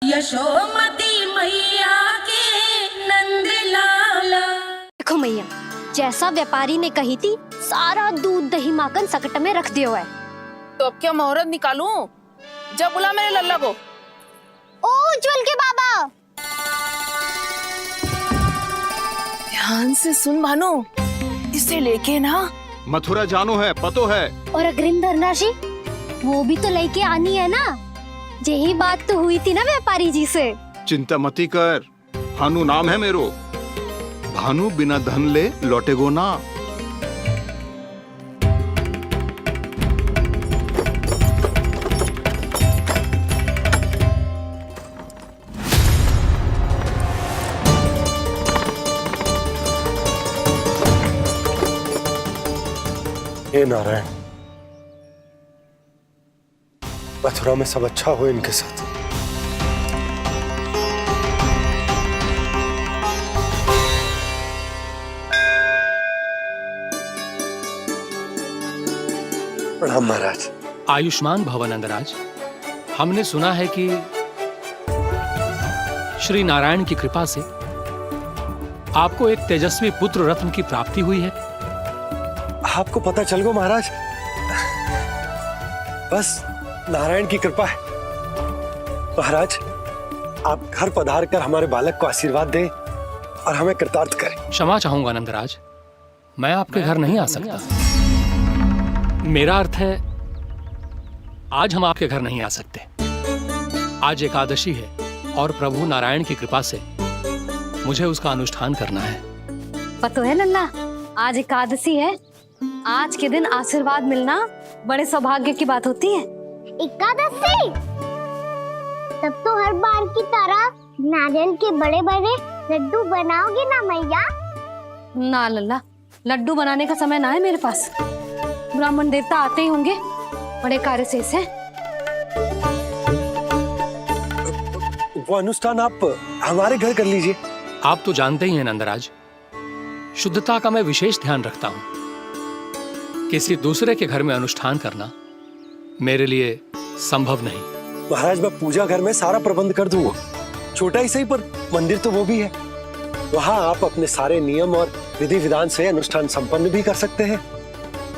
यशोमती मैया के नंद लाला। देखो मैया, जैसा व्यापारी ने कही थी सारा दूध दही माखन सकट में रख दियो है। तो अब क्या मुहूर्त निकालूं? जब बुला मेरे लल्ला को। ओ उज्जवल के बाबा, ध्यान से सुन भानु, इसे लेके ना मथुरा जानो है, पतो है। और अग्रिम धनराशि वो भी तो लेके आनी है ना। यही बात तो हुई थी ना व्यापारी जी से। चिंता मती कर, भानु नाम है मेरो। भानु बिना धन ले लौटेगो ना। हे नारायण, मथुरा में सब अच्छा हो इनके साथ। प्रणाम महाराज। आयुष्मान भव नंदराज। हमने सुना है कि श्री नारायण की कृपा से आपको एक तेजस्वी पुत्र रत्न की प्राप्ति हुई है। आपको पता चल गो महाराज, बस नारायण की कृपा है। महाराज, आप घर पधार कर हमारे बालक को आशीर्वाद दें और हमें कृतार्थ करें। क्षमा चाहूंगा नंदराज, मैं आपके घर नहीं आ सकता। मेरा अर्थ है आज हम आपके घर नहीं आ सकते। आज एकादशी है और प्रभु नारायण की कृपा से मुझे उसका अनुष्ठान करना है। पता है लल्ला, आज एकादशी है। आज के दिन आशीर्वाद मिलना बड़े सौभाग्य की बात होती है। एकादशी? तब तो हर बार की तरह नारियल के बड़े बड़े लड्डू बनाओगे ना मैया? ना लल्ला, लड्डू बनाने का समय ना है मेरे पास। ब्राह्मण देवता आते ही होंगे, बड़े कार्य शेष हैं। वो अनुष्ठान आप हमारे घर कर लीजिए। आप तो जानते ही हैं नंदराज, शुद्धता का मैं विशेष ध्यान रखता हूं। किसी दूसरे के घर में अनुष्ठान करना मेरे लिए संभव नहीं। महाराज, मैं पूजा घर में सारा प्रबंध कर दूंगा। छोटा ही सही, पर मंदिर तो वो भी है। वहां आप अपने सारे नियम और विधि विधान से अनुष्ठान संपन्न भी कर सकते हैं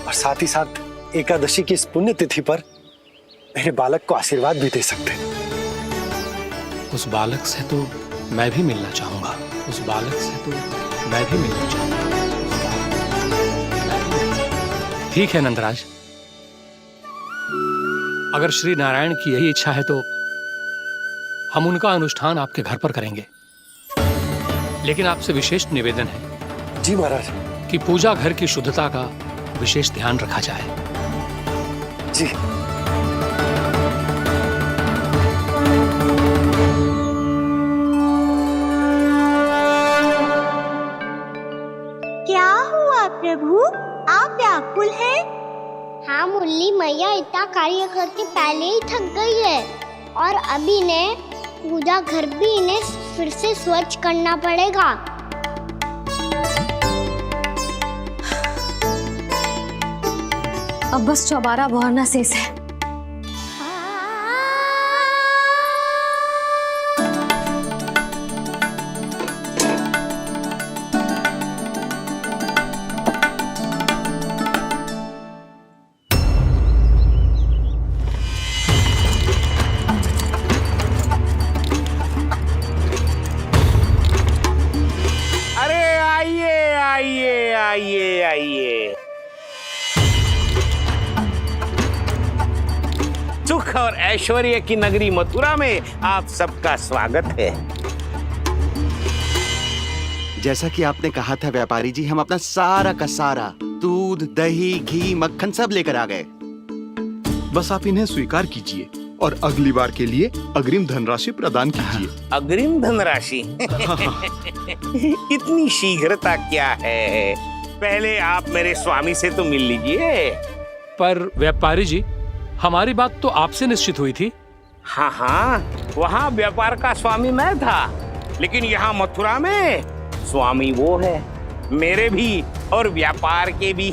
और साथ ही साथ एकादशी की इस पुण्य तिथि पर मेरे बालक को आशीर्वाद भी दे सकते हैं। उस बालक से तो मैं भी मिलना चाहूंगा। उस बालक से तो मैं भी मिलना चाहूंगा। ठीक है नंदराज, अगर श्री नारायण की यही इच्छा है तो हम उनका अनुष्ठान आपके घर पर करेंगे। लेकिन आपसे विशेष निवेदन है जी महाराज, कि पूजा घर की शुद्धता का विशेष ध्यान रखा जाए। जी। क्या हुआ प्रभु, आप व्याकुल हैं? हाँ मुरली मैया इतना कार्य करके पहले ही थक गई है और अभी इन्हें पूजा घर भी इन्हें फिर से स्वच्छ करना पड़ेगा। अब बस चौबारा बहाना शेष है। आइए। सुख और ऐश्वर्य की नगरी मथुरा में आप सबका स्वागत है। जैसा कि आपने कहा था व्यापारी जी, हम अपना सारा का सारा दूध दही घी मक्खन सब लेकर आ गए। बस आप इन्हें स्वीकार कीजिए और अगली बार के लिए अग्रिम धनराशि प्रदान कीजिए। अग्रिम धनराशि? इतनी शीघ्रता क्या है? पहले आप मेरे स्वामी से तो मिल लीजिए। पर व्यापारी जी, हमारी बात तो आपसे निश्चित हुई थी। हाँ, वहाँ व्यापार का स्वामी मैं था, लेकिन यहाँ मथुरा में स्वामी वो है, मेरे भी और व्यापार के भी।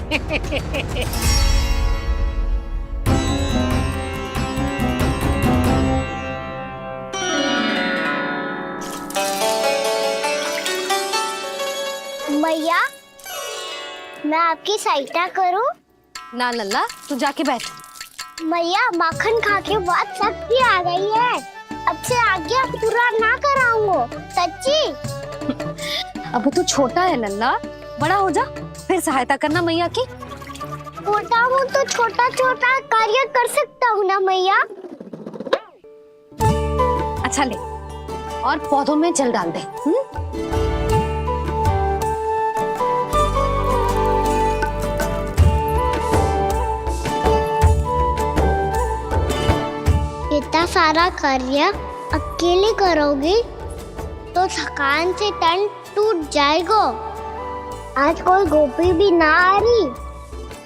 मैया, मैं आपकी सहायता करूं? ना लल्ला, तू जाके बैठ। मैया, माखन खा के बहुत शक्ति आ गई है। अब से आगे पूरा ना कराऊंगा, सच्ची। अब तू छोटा है लल्ला, बड़ा हो जा फिर सहायता करना मैया की। छोटा हूँ तो छोटा छोटा कार्य कर सकता हूँ ना मैया। अच्छा ले, और पौधों में जल डाल दे। इतना सारा कार्य अकेले करोगी तो थकान से तन टूट जाएगा। आज कोई गोपी भी ना आ रही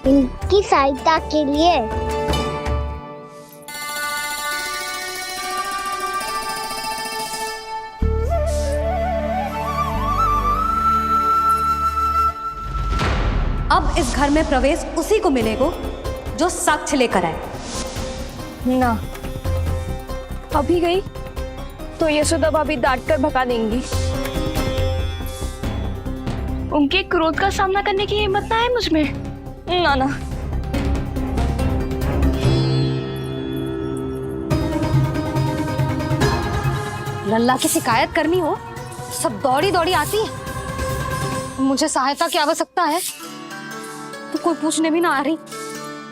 इनकी सहायता के लिए। अब इस घर में प्रवेश उसी को मिलेगा जो साक्ष्य लेकर आए। ना, अभी गई तो यशोदा भाभी डांट कर भगा देंगी। उनके क्रोध का सामना करने की हिम्मत ना है मुझ में। ना ना, लल्ला की शिकायत करनी हो सब दौड़ी दौड़ी आती है। मुझे सहायता की आवश्यकता है तो कोई पूछने भी ना आ रही।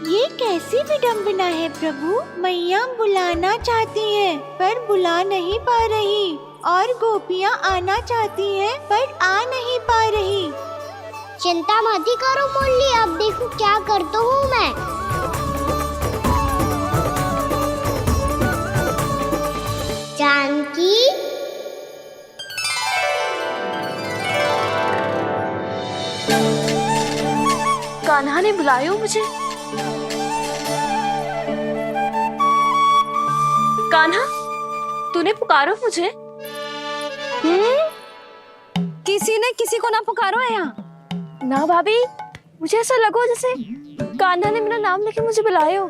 ये कैसी विडंबना है प्रभु। मैया बुलाना चाहती हैं पर बुला नहीं पा रही, और गोपियाँ आना चाहती हैं पर आ नहीं पा रही। चिंता मत करो मुरली, अब देखो क्या करता हूँ मैं। जानकी, कान्हा ने बुलाया हो मुझे। कान्हा, तूने पुकारो मुझे। किसी ने किसी को ना पुकारो है यहाँ। ना भाभी, मुझे ऐसा लगो जैसे कान्हा ने मेरा नाम लेके मुझे बुलाया हो।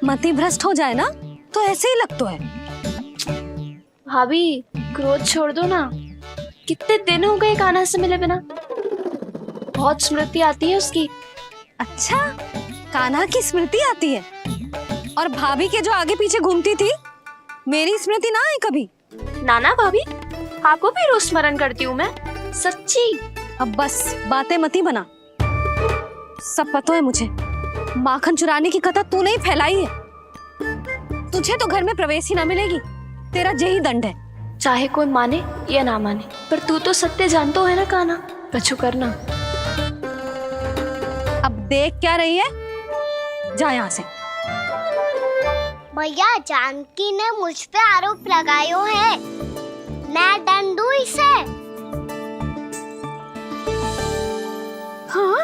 मति भ्रष्ट हो जाए ना तो ऐसे ही लगता है। भाभी, क्रोध छोड़ दो ना। कितने दिन हो गए कान्हा से मिले बिना। बहुत स्मृति आती है उसकी। अच्छा, कान्हा की स्मृति आती है? और भाभी के जो आगे पीछे घूमती थी, मेरी स्मृति ना आई कभी? नाना भाभी, आपको भी रोज स्मरण करती हूँ मैं, सच्ची। अब बस बातें मत ही बना। सब पता है मुझे। माखन चुराने की कथा तूने ही फैलाई है। तुझे तो घर में प्रवेश ही ना मिलेगी। तेरा यही दंड है। चाहे कोई माने या ना माने, पर तू तो सत्य जानतो है ना कान्हा। कछु करना। अब देख क्या रही है, जा यहाँ से। भैया, जानकी ने मुझ पे आरोप लगायो है, मैं दंड दूं इसे। हाँ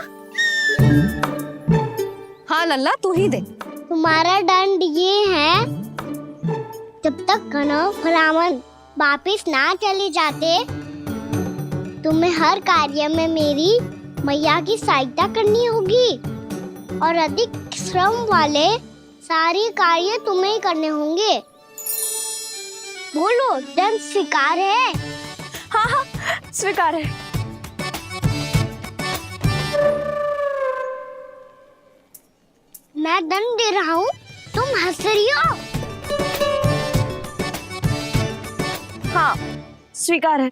हाँ लल्ला, तू ही दे। तुम्हारा दंड ये है, जब तक कनव ब्राह्मण वापिस ना चले जाते, तुम्हें हर कार्य में मेरी मैया की सहायता करनी होगी, और अधिक श्रम वाले सारे कार्य तुम्हें ही करने होंगे। बोलो, दंड स्वीकार है? हाँ हाँ, स्वीकार है। मैं दंड दे रहा हूँ, तुम हंस रही हो? हाँ, स्वीकार है।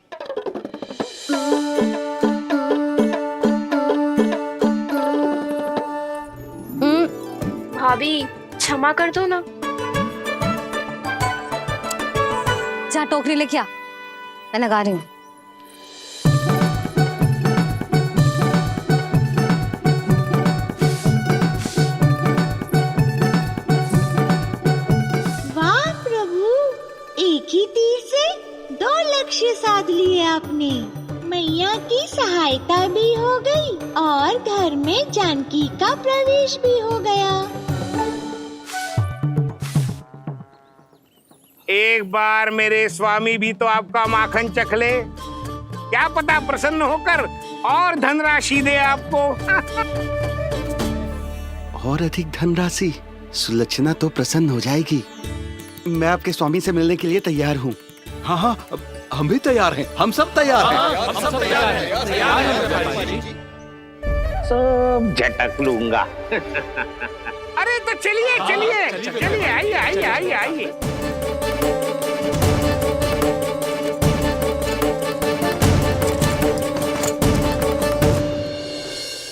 भाभी, क्षमा कर दो ना। जा टोकरी लेके आ, मैं लगा रही हूँ। वाह प्रभु, एक ही तीर से 2 लक्ष्य साध लिए आपने। मैया की सहायता भी हो गई और घर में जानकी का प्रवेश भी हो गया। एक बार मेरे स्वामी भी तो आपका माखन चख ले, क्या पता प्रसन्न होकर और धनराशि दे आपको। और अधिक धनराशि? सुलक्षणा तो प्रसन्न हो जाएगी। मैं आपके स्वामी से मिलने के लिए तैयार हूँ। हाँ हाँ, हम भी तैयार हैं, हम सब तैयार हैं। हम सब तैयार हैं, तैयार हैं व्यापारी जी। सब झटक लूंगा। अरे तो चलिए चलिए चलिए, आइए आइए आइए आइए।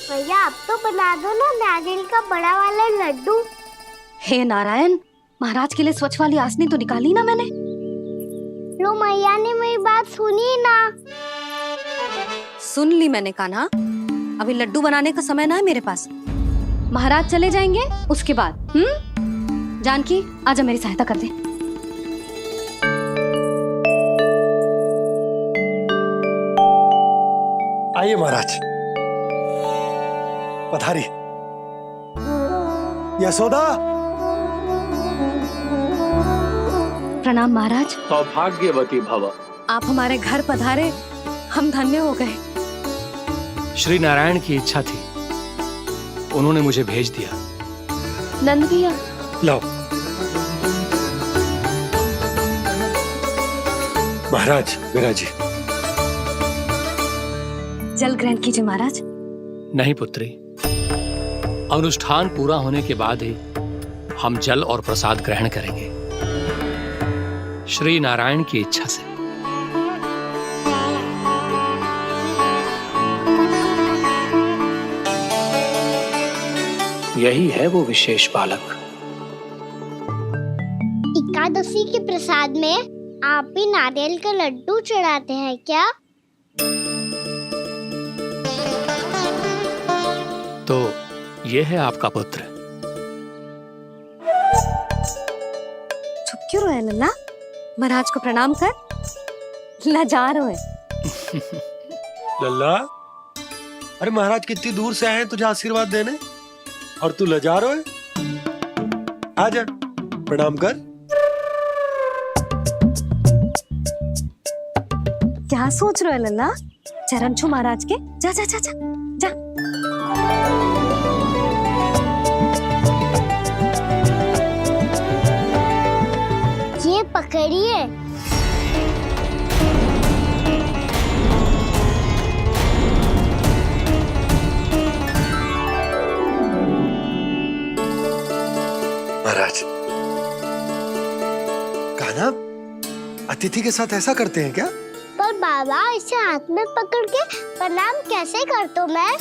भैया आप तो बना दो ना नारियल का बड़ा वाला लड्डू। हे नारायण, महाराज के लिए स्वच्छ वाली आसनी तो निकाली ना मैंने। लो मैया ने मेरी बात सुनी ना। सुन ली मैंने कान्हा, अभी लड्डू बनाने का समय ना है मेरे पास। महाराज चले जाएंगे उसके बाद। जानकी आजा मेरी सहायता कर दे। आइए महाराज, पधारी। यशोदा। प्रणाम महाराज। सौभाग्यवती भव। आप हमारे घर पधारे, हम धन्य हो गए। श्री नारायण की इच्छा थी, उन्होंने मुझे भेज दिया। नंद भैया लाओ। महाराज विराजी। जल ग्रहण कीजिए महाराज। नहीं पुत्री, अनुष्ठान पूरा होने के बाद ही हम जल और प्रसाद ग्रहण करेंगे, श्री नारायण की इच्छा से। यही है वो विशेष बालक। एकादशी के प्रसाद में आप भी नारियल का लड्डू चढ़ाते हैं क्या? तो ये है आपका पुत्र। चुप क्यों रहे लल्ला? महाराज को प्रणाम कर। लाजा रहे। लल्ला, अरे महाराज कितनी दूर से आए हैं तुझे आशीर्वाद देने, और तू लजा रहा है? आजा प्रणाम कर। क्या सोच रहे हो लल्ला? चरण छू महाराज के। जा जा जा जा जा। ये पकड़िए। महाराज, कान्हा, अतिथि के साथ ऐसा करते हैं क्या? पर बाबा इसे हाथ में पकड़ के प्रणाम कैसे करता हूँ मैं?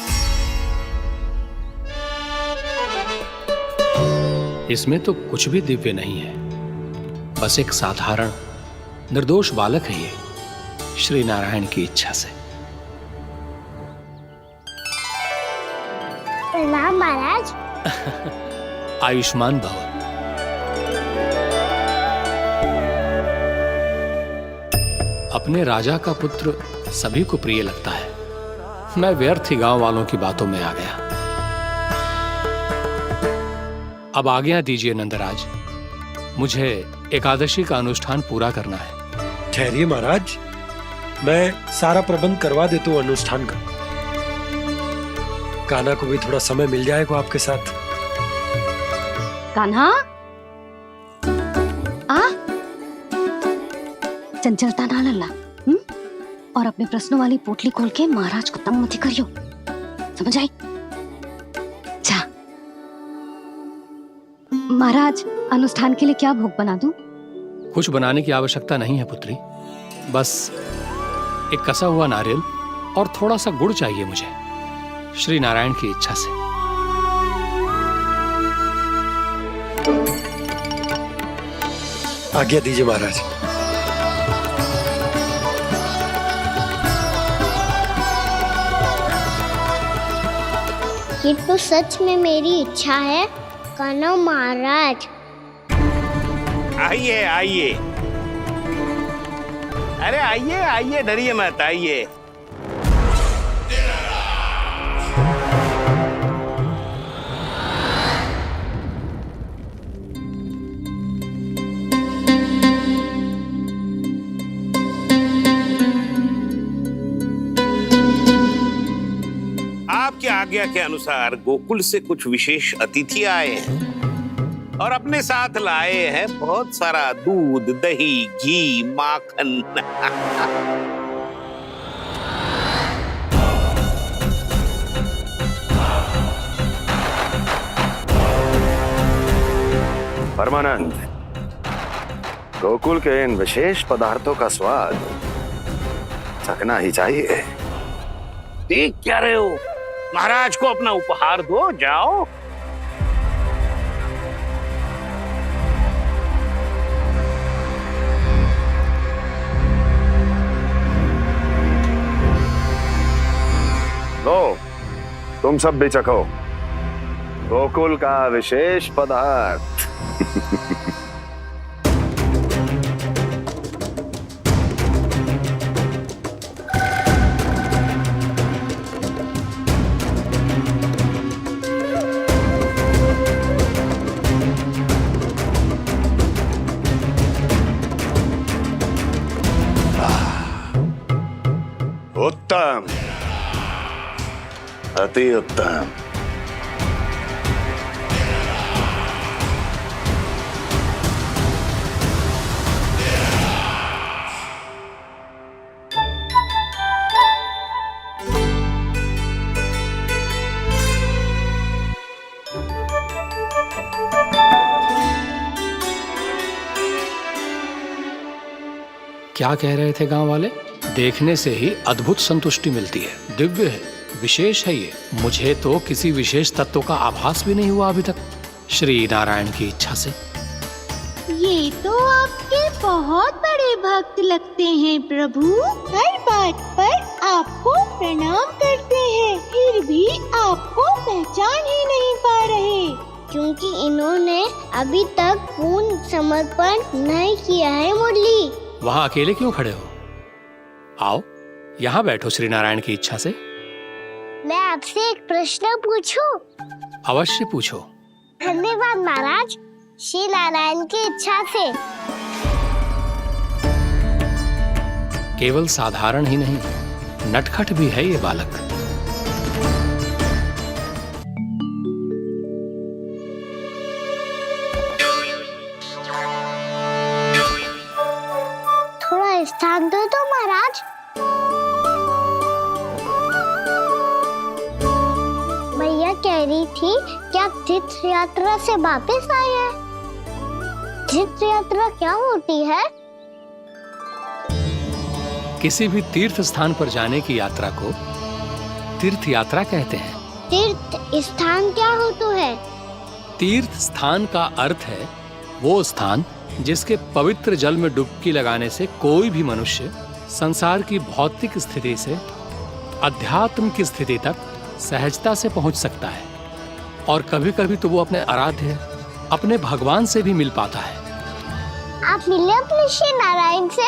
इसमें तो कुछ भी दिव्य नहीं है, बस एक साधारण निर्दोष बालक है ये, श्री नारायण की इच्छा से। प्रणाम महाराज। आयुष्मान भव। अपने राजा का पुत्र सभी को प्रिय लगता है। मैं व्यर्थ ही गांव वालों की बातों में आ गया। अब आज्ञा दीजिए नंदराज, मुझे एकादशी का अनुष्ठान पूरा करना है। ठहरिए महाराज, मैं सारा प्रबंध करवा देता हूँ अनुष्ठान का। कान्हा को भी थोड़ा समय मिल जाएगा आपके साथ। कान्हा, आ चंचलता ना लल्ला। और अपने प्रश्नों वाली पोटली खोल के महाराज को तंग मत करियो, समझ आई? जा। महाराज, अनुष्ठान के लिए क्या भोग बना दूं? कुछ बनाने की आवश्यकता नहीं है पुत्री, बस एक कसा हुआ नारियल और थोड़ा सा गुड़ चाहिए मुझे, श्री नारायण की इच्छा से। आज्ञा दीजिए महाराज। ये तो सच में मेरी इच्छा है कान्हा महाराज। आइए आइए, अरे आइए आइए, डरिए मत, आइए। आपकी आज्ञा के अनुसार गोकुल से कुछ विशेष अतिथि आए हैं। और अपने साथ लाए हैं बहुत सारा दूध, दही, घी, माखन। परमानंद, गोकुल के इन विशेष पदार्थों का स्वाद चखना ही चाहिए। देख क्या रहे हो? महाराज को अपना उपहार दो, जाओ। लो, तुम सब भी चखो गोकुल का विशेष पदार्थ। उत्तम, अति उत्तम। क्या कह रहे थे गांव वाले? देखने से ही अद्भुत संतुष्टि मिलती है, दिव्य है, विशेष है ये। मुझे तो किसी विशेष तत्व का आभास भी नहीं हुआ अभी तक, श्री नारायण की इच्छा से। ये तो आपके बहुत बड़े भक्त लगते हैं प्रभु। हर बात पर आपको प्रणाम करते हैं, फिर भी आपको पहचान ही नहीं पा रहे। क्योंकि इन्होंने अभी तक पूर्ण समर्पण नहीं किया है मुरली। वहां अकेले क्यों खड़े हो? आओ यहाँ बैठो श्री नारायण की इच्छा से। मैं आपसे एक प्रश्न पूछूं? अवश्य पूछो। धन्यवाद महाराज, श्री नारायण की इच्छा से। केवल साधारण ही नहीं, नटखट भी है ये बालक। थोड़ा स्थान दो तो महाराज। भैया कह रही थी कि आप तीर्थ यात्रा से वापस आए हैं। तीर्थ यात्रा क्या होती है? किसी भी तीर्थ स्थान पर जाने की यात्रा को तीर्थ यात्रा कहते हैं। तीर्थ स्थान क्या होता है? तीर्थ स्थान का अर्थ है वो स्थान जिसके पवित्र जल में डुबकी लगाने से कोई भी मनुष्य संसार की भौतिक स्थिति से अध्यात्म की स्थिति तक सहजता से पहुंच सकता है, और कभी कभी तो वो अपने आराध्य, अपने भगवान से भी मिल पाता है। आप मिले अपने श्री नारायण से?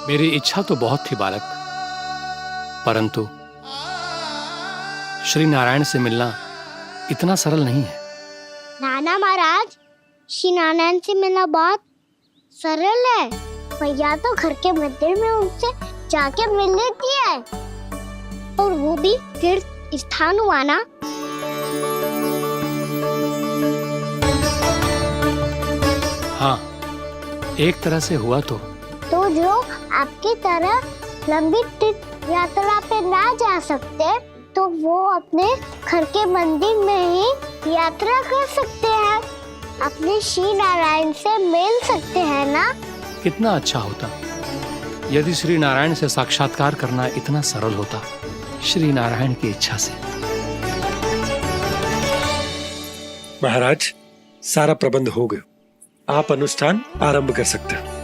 मेरी इच्छा तो बहुत थी बालक, परंतु श्री नारायण से मिलना इतना सरल नहीं है। नाना महाराज, श्री नारायण से मिलना बहुत सरल है। भैया तो घर के मंदिर में उनसे जाके मिल लेती है, और वो भी तीर्थ स्थान हुआ ना। हाँ, एक तरह से हुआ तो जो आपकी तरह लंबी तीर्थ यात्रा पे ना जा सकते, तो वो अपने घर के मंदिर में ही यात्रा कर सकते हैं, अपने श्री नारायण से मिल सकते हैं ना। कितना अच्छा होता यदि श्री नारायण से साक्षात्कार करना इतना सरल होता, श्री नारायण की इच्छा से। महाराज, सारा प्रबंध हो गया, आप अनुष्ठान आरंभ कर सकते हैं।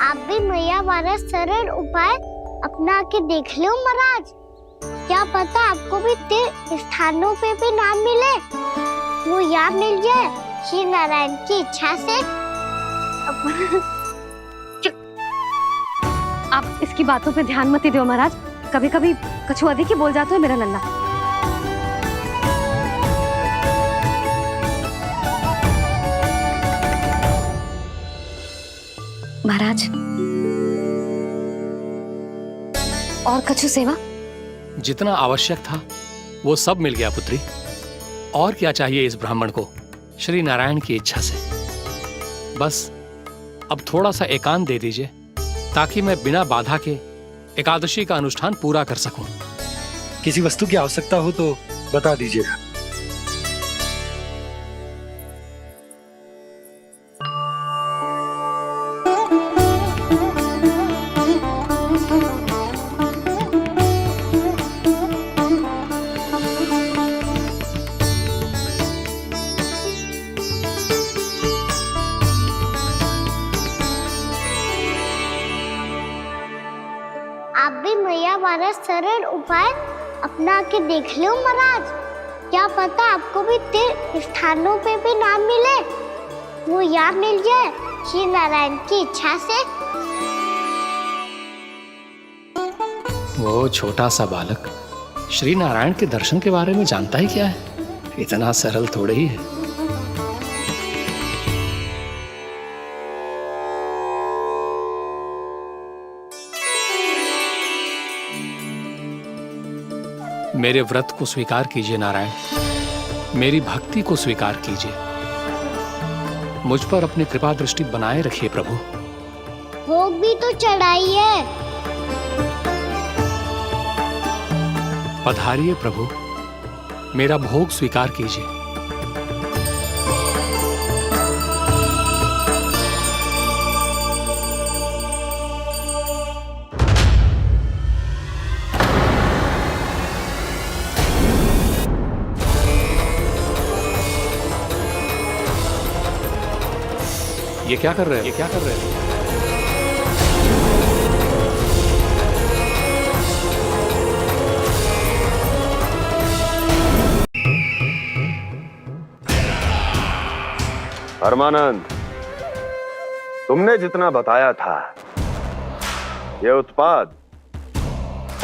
आप भी मैया वाला सरल उपाय अपना के देख लो महाराज। क्या पता आपको भी तीर्थ स्थानों पे भी नाम मिले, वो याद मिल जाए श्री नारायण की इच्छा से। आप इसकी बातों पे ध्यान मत दो महाराज, कभी कभी कछु अधिक ही बोल जाते हो मेरा लल्ला। महाराज, और कछु सेवा? जितना आवश्यक था वो सब मिल गया पुत्री। और क्या चाहिए इस ब्राह्मण को श्री नारायण की इच्छा से। बस अब थोड़ा सा एकांत दे दीजिए ताकि मैं बिना बाधा के एकादशी का अनुष्ठान पूरा कर सकूं। किसी वस्तु की आवश्यकता हो तो बता दीजिएगा। आप भी मैया वाला सरल उपाय अपना के देख लो महाराज। क्या पता आपको भी तीर्थ स्थानों पे भी नाम मिले, वो यहाँ मिल जाए श्री नारायण की इच्छा से। वो छोटा सा बालक श्री नारायण के दर्शन के बारे में जानता ही क्या है? इतना सरल थोड़े ही है। मेरे व्रत को स्वीकार कीजिए नारायण, मेरी भक्ति को स्वीकार कीजिए। मुझ पर अपनी कृपा दृष्टि बनाए रखिए प्रभु। भोग भी तो चढ़ाइए। पधारिए प्रभु, मेरा भोग स्वीकार कीजिए। ये क्या कर रहे हैं? ये क्या कर रहे हैं? परमानंद, तुमने जितना बताया था यह उत्पाद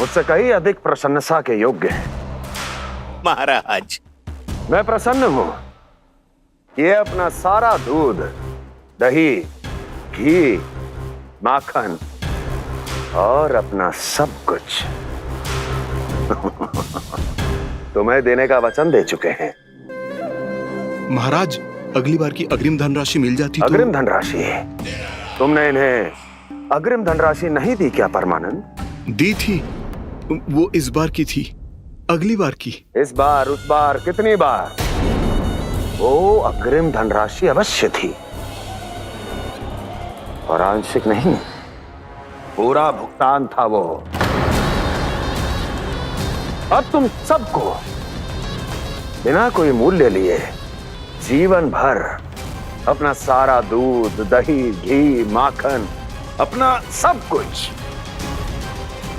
मुझसे कहीं अधिक प्रशंसा के योग्य है। महाराज, मैं प्रसन्न हूं। ये अपना सारा दूध, दही, घी, माखन और अपना सब कुछ तुम्हें देने का वचन दे चुके हैं। महाराज, अगली बार की अग्रिम धनराशि मिल जाती तो। अग्रिम धनराशि? तुमने इन्हें अग्रिम धनराशि नहीं दी क्या परमानंद? दी थी, वो इस बार की थी, अगली बार की। इस बार, उस बार, कितनी बार? वो अग्रिम धनराशि अवश्य थी और आंशिक नहीं, पूरा भुगतान था वो। अब तुम सबको बिना कोई मूल्य लिए जीवन भर अपना सारा दूध, दही, घी, माखन, अपना सब कुछ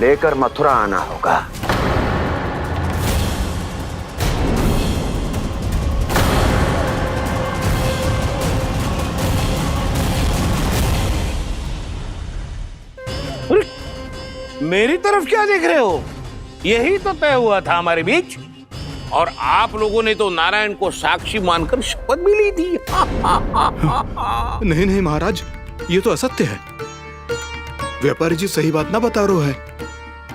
लेकर मथुरा आना होगा। मेरी तरफ क्या देख रहे हो? यही तो तय हुआ था हमारे बीच, और आप लोगों ने तो नारायण को साक्षी मानकर शपथ भी ली थी। नहीं नहीं महाराज, ये तो असत्य है। व्यापारी जी सही बात ना बता रहे हैं।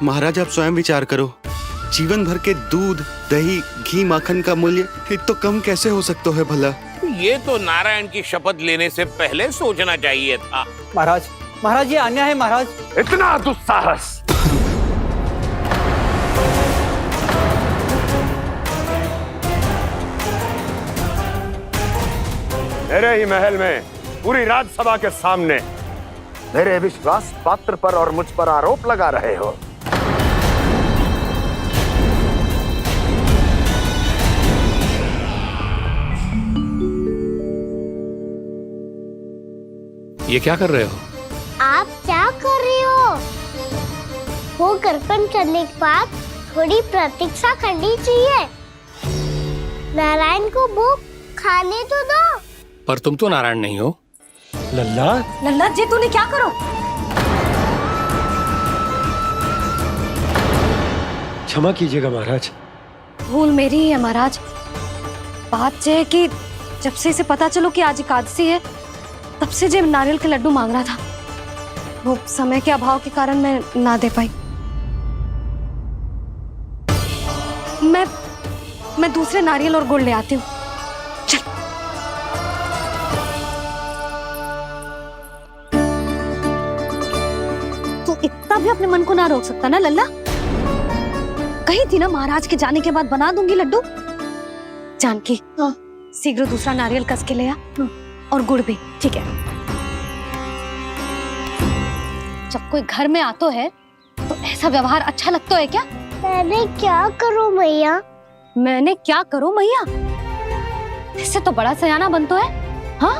महाराज आप स्वयं विचार करो, जीवन भर के दूध, दही, घी, माखन का मूल्य तो कम कैसे हो सकता है भला? ये तो नारायण की शपथ लेने से पहले सोचना चाहिए था। महाराज, महाराज ये अन्याय है महाराज। इतना दुस्साहस! मेरे ही महल में पूरी राजसभा के सामने मेरे विश्वास पात्र पर और मुझ पर आरोप लगा रहे हो। ये क्या कर रहे हो? आप क्या कर रहे हो? वो अर्पण करने के बाद थोड़ी प्रतीक्षा करनी चाहिए। नारायण को भोग खाने तो दो। पर तुम तो नारायण नहीं हो। लल्ला, लल्ला जी तूने क्या करो? क्षमा कीजिएगा महाराज। भूल मेरी ही है महाराज। बात यह है कि जब से इसे पता चलो कि आज एकादशी है, तब से जब नारियल के लड्डू मांग रहा था, वो समय के अभाव के कारण मैं ना दे पाई। मैं मैं दूसरे नारियल और गुड़ ले आती हूँ। चल। तू इतना भी अपने मन को ना रोक सकता ना लल्ला? कही थी ना महाराज के जाने के बाद बना दूंगी लड्डू। जानकी, शीघ्र दूसरा नारियल कस के ले आ, और गुड़ भी। ठीक है। जब कोई घर में आतो है तो ऐसा व्यवहार अच्छा लगता है क्या? मैंने क्या करूं मैया? मैंने क्या करूं मैया? इससे तो बड़ा सयाना बनतो है। हाँ,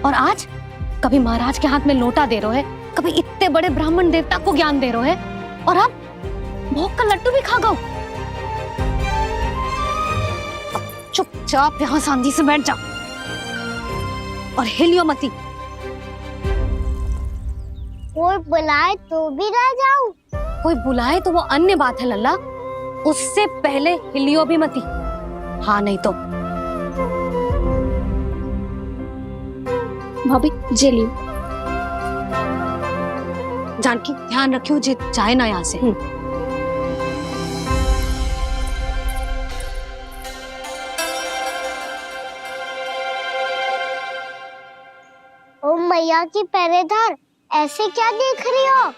और आज कभी महाराज के हाथ में लोटा दे रहे है, कभी इतने बड़े ब्राह्मण देवता को ज्ञान दे रहे है, और अब भोग का लड्डू भी खा गो। चुपचाप यहाँ शांति से बैठ जा और हिलियो मती। कोई बुलाए तो भी ना जाऊं? कोई बुलाए तो वो अन्य बात है लल्ला, उससे पहले हिलियो भी मती। हाँ नहीं तो। भाभी जे लियो। जानकी ध्यान रखियो जे जाए ना यहाँ से। ओ मैया की पहरेदार, ऐसे क्या देख रही हो?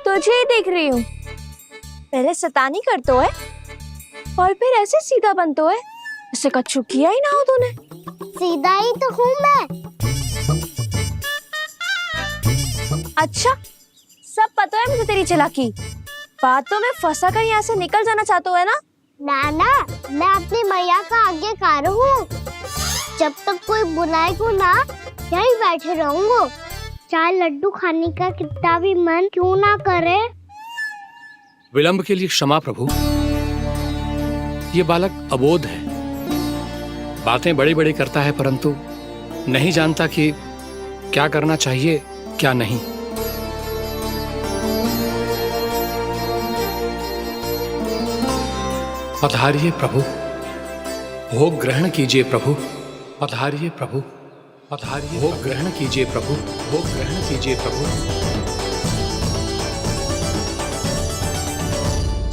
तुझे ही देख रही हूँ। पहले शैतानी करतो है और फिर ऐसे सीधा बनतो है। ऐसे कछु किया ही ना हो तूने। सीधा ही तो हूँ मैं। अच्छा, सब पता है मुझे तेरी चालाकी। बातों में फंसा कर यहाँ से निकल जाना चाहते है ना? ना, मैं अपनी मैया का आज्ञाकार हूँ। जब तक कोई बुलाए को ना, यही बैठे रहूंगा। चाहे लड्डू खाने का कितना भी मन क्यों ना करे। विलंब के लिए क्षमा प्रभु। ये बालक अबोध है, बातें बड़ी बड़ी करता है, परंतु नहीं जानता कि क्या करना चाहिए क्या नहीं। पधारिए प्रभु, भोग ग्रहण कीजिए प्रभु। पधारिए प्रभु, पधारिए। भोग ग्रहण कीजिए प्रभु, भोग ग्रहण कीजिए प्रभु।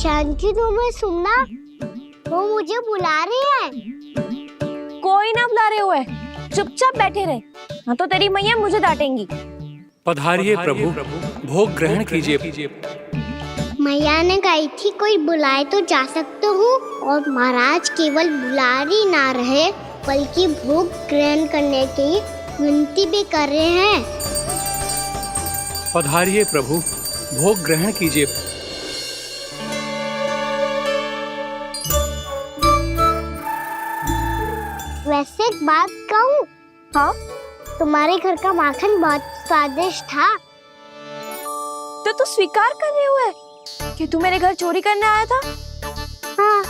जानकी, तुम्हें सुनना, वो मुझे बुला रही है। कोई ना बुला रहे हुए, चुपचाप बैठे रहे, हाँ तो तेरी मैया मुझे डांटेंगी। पधारिए प्रभु, भोग ग्रहण कीजिए। मैया ने कही थी कोई बुलाए तो जा सकते हूँ, और महाराज केवल बुला ही ना रहे बल्कि भोग ग्रहण करने की विनती भी कर रहे हैं। पधारिए प्रभु, भोग ग्रहण कीजिए। वैसे एक बात कहूँ? हाँ? तुम्हारे घर का माखन बहुत स्वादिष्ट था। तो तू स्वीकार कर रहे हुए कि तू मेरे घर चोरी करने आया था? हाँ।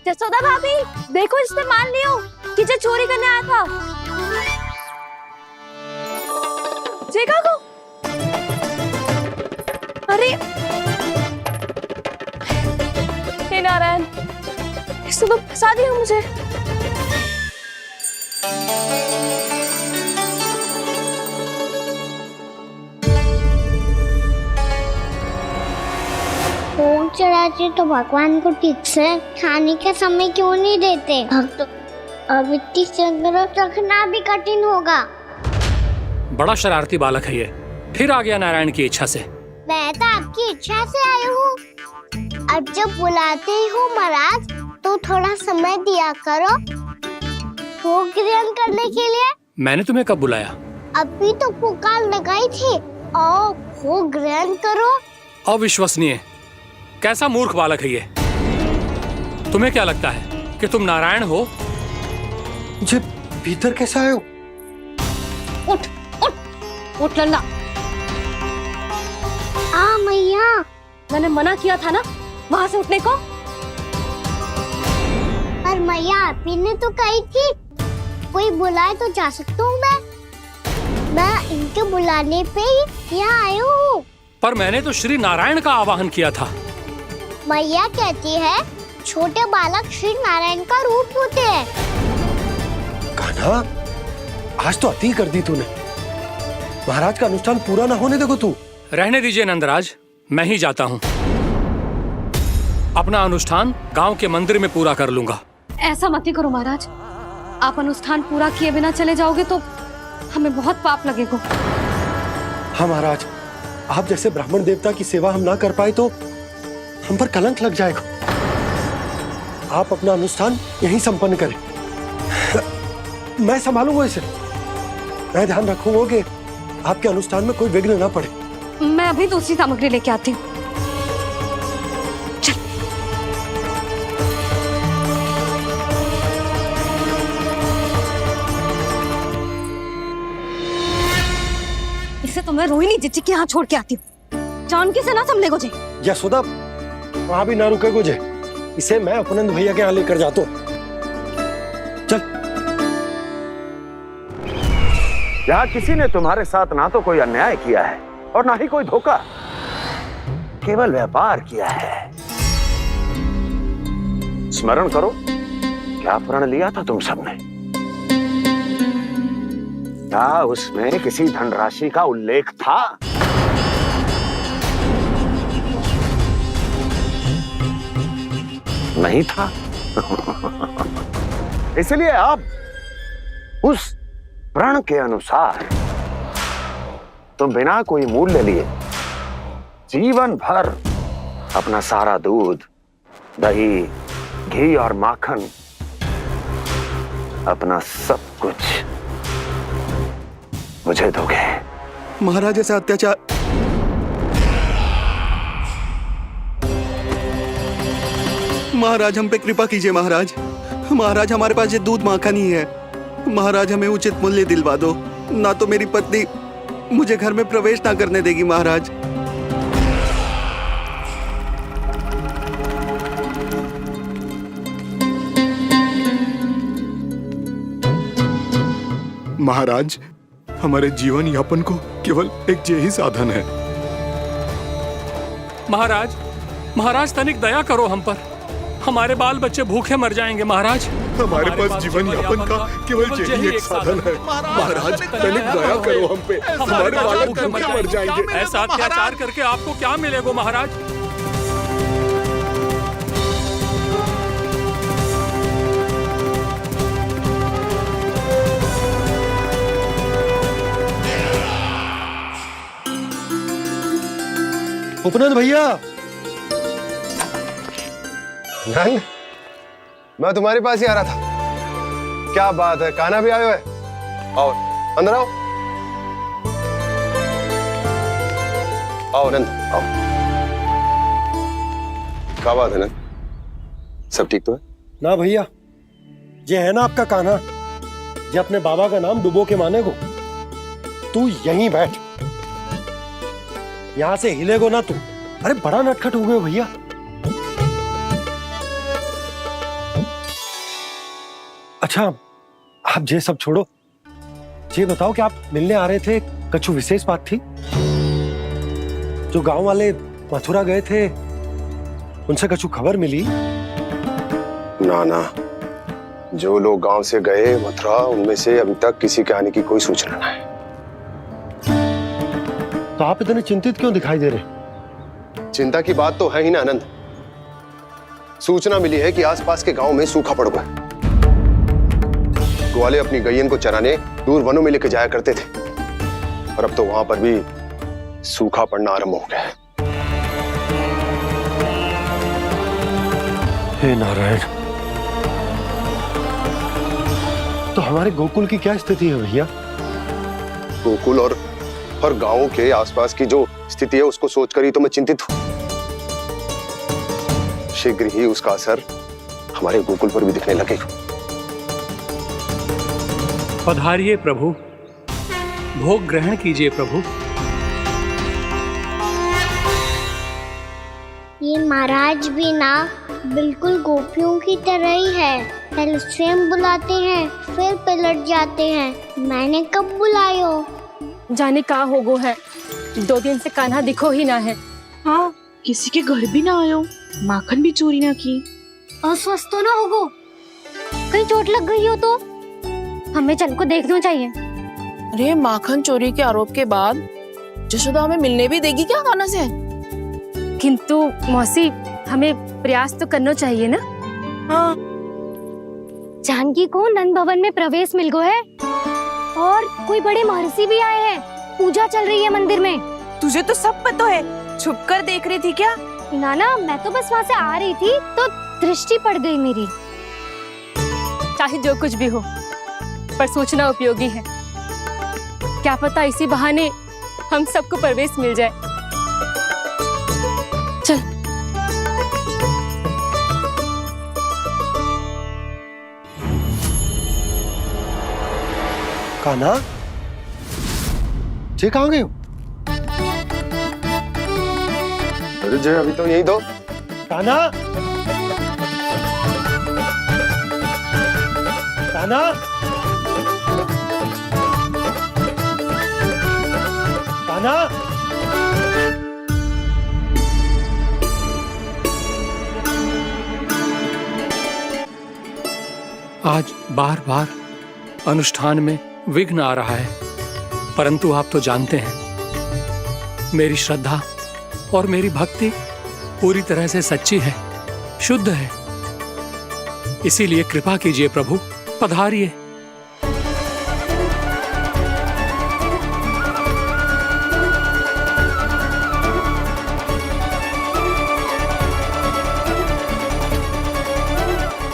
जसोदा भाभी, देखो इसने मान लियो कि जो चोरी करने आया था। देखा को? अरे हे नारायण, इसने तो फंसा दिया मुझे। भोग चढ़ाते तो भगवान को ठीक से खाने के समय क्यों नहीं देते? भक्त अब इतनी संग्रह रखना भी कठिन होगा। बड़ा शरारती बालक है ये, फिर आ गया नारायण की इच्छा से। मैं तो आपकी इच्छा से आई हूँ। अब जब बुलाते हो महाराज तो थोड़ा समय दिया करो भोग ग्रहण करने के लिए। मैंने तुम्हें कब बुलाया? अभी तो पुकार लगाई थी, आओ भोग ग्रहण करो। अविश्वसनीय, कैसा मूर्ख बालक है ये। तुम्हें क्या लगता है कि तुम नारायण हो? जी भीतर कैसे आए हो? उठ उठ उठ लल्ला। मैया, मैंने मना किया था ना वहां से उठने को। पर मैया आपी ने तो कही थी कोई बुलाए तो जा सकता हूँ। मैं इनके बुलाने पे ही यहाँ आई हूँ। पर मैंने तो श्री नारायण का आवाहन किया था। मैया कहती है छोटे बालक श्री नारायण का रूप होते हैं। कान्हा, आज तो अति कर दी तूने। महाराज का अनुष्ठान पूरा ना होने देखो तू। रहने दीजिए नंदराज, मैं ही जाता हूँ। अपना अनुष्ठान गांव के मंदिर में पूरा कर लूंगा। ऐसा मत ही करो महाराज। आप अनुष्ठान पूरा किए बिना चले जाओगे तो हमें बहुत पाप लगेगा। हाँ महाराज, आप जैसे ब्राह्मण देवता की सेवा हम ना कर पाए तो हम पर कलंक लग जाएगा। आप अपना अनुष्ठान यहीं संपन्न करें, मैं संभालूंगा इसे। मैं ध्यान रखूंगा कि आपके अनुष्ठान में कोई विघ्न ना पड़े। मैं अभी दूसरी सामग्री लेके आती हूँ। इसे तो मैं रोहिणी जीजी के यहाँ छोड़ के आती हूँ। जानकी से ना संभले गुजे। यशोदा, वहां भी ना रुके गुजे। इसे मैं उपनंद भैया के यहाँ लेकर जाता हूँ। चल। यहाँ किसी ने तुम्हारे साथ ना तो कोई अन्याय किया है और ना ही कोई धोखा, केवल व्यापार किया है। स्मरण करो, क्या प्रण लिया था तुम सबने? क्या उसमें किसी धनराशि का उल्लेख था? नहीं था। इसलिए अब उस प्रण के अनुसार तुम बिना कोई मूल्य लिए जीवन भर अपना सारा दूध, दही, घी और माखन, अपना सब कुछ मुझे दोगे। महाराज ऐसा अत्याचार। महाराज हम पे कृपा कीजिए। महाराज, महाराज हमारे पास ये दूध माखन ही है। महाराज हमें उचित मूल्य दिलवा दो, ना तो मेरी पत्नी मुझे घर में प्रवेश ना करने देगी। महाराज महाराज, हमारे जीवन यापन को केवल एक यही साधन है। महाराज, महाराज तनिक दया करो हम पर। हमारे बाल बच्चे भूखे मर जाएंगे महाराज। हमारे पास जीवन यापन का केवल यही एक साधन है। महाराज तनिक दया करो हम पे, हमारे बालक भूखे मर जाएंगे। ऐसा अत्याचार करके आपको क्या मिलेगा महाराज? उपनंद भैया। नंग, मैं तुम्हारे पास ही आ रहा था। क्या बात है, कान्हा भी आयो है? आओ अंदर आओ। आओ नंद आओ। क्या बात है नंद, सब ठीक तो है ना? भैया ये है ना आपका कान्हा, ये अपने बाबा का नाम डुबो के माने को। तू यहीं बैठ, यहां से हिलेगो ना तू। अरे बड़ा नटखट हो गए भैया। अच्छा आप ये सब छोड़ो, ये बताओ कि आप मिलने आ रहे थे, कछु विशेष बात थी? जो गांव वाले मथुरा गए थे उनसे कछु खबर मिली? ना ना, जो लोग गांव से गए मथुरा, उनमें से अभी तक किसी के आने की कोई सूचना नहीं है। तो आप इतने चिंतित क्यों दिखाई दे रहे? चिंता की बात तो है ही ना आनंद। सूचना मिली है कि आसपास के गांव में सूखा पड़ गया। ग्वाले अपनी गैयन को चराने दूर वनों में लेके जाया करते थे, और अब तो वहां पर भी सूखा पड़ना आरंभ हो गया है। हे नारायण, तो हमारे गोकुल की क्या स्थिति है भैया? गोकुल और गांवों के आसपास की जो स्थिति है उसको सोचकर ही तो मैं चिंतित हूं। शीघ्र ही उसका असर हमारे गोकुल पर भी दिखने लगेगा। पधारिए प्रभु, भोग ग्रहण कीजिए प्रभु। ये महाराज भी ना बिल्कुल गोपियों की तरह ही है। पहले स्वयं बुलाते हैं, फिर पलट जाते हैं। मैंने कब बुलायो? जाने का होगो है, 2 दिन से कान्हा दिखो ही ना है। हाँ, किसी के घर भी ना आयो, माखन भी चोरी ना की। अस्वस्थ तो ना होगो? कहीं चोट लग गई हो तो हमें चल को देखना चाहिए। अरे माखन चोरी के आरोप के बाद जशोदा हमें मिलने भी देगी क्या कान्हा से? किंतु मौसी, हमें प्रयास तो करना चाहिए ना। हाँ जानकी को नंद भवन में प्रवेश मिल गया है और कोई बड़े महर्षि भी आए हैं। पूजा चल रही है मंदिर में। तुझे तो सब पता है, छुप कर देख रही थी क्या? ना मैं तो बस वहाँ से आ रही थी तो दृष्टि पड़ गई मेरी। चाहे जो कुछ भी हो, पर सूचना उपयोगी है। क्या पता इसी बहाने हम सबको प्रवेश मिल जाए। चल। कान्हा, जय कहाँ गए हो? अरे जय अभी तो यही दो। कान्हा, कान्हा, कान्हा। आज बार बार अनुष्ठान में विघ्न आ रहा है, परंतु आप तो जानते हैं मेरी श्रद्धा और मेरी भक्ति पूरी तरह से सच्ची है, शुद्ध है। इसीलिए कृपा कीजिए प्रभु, पधारिए।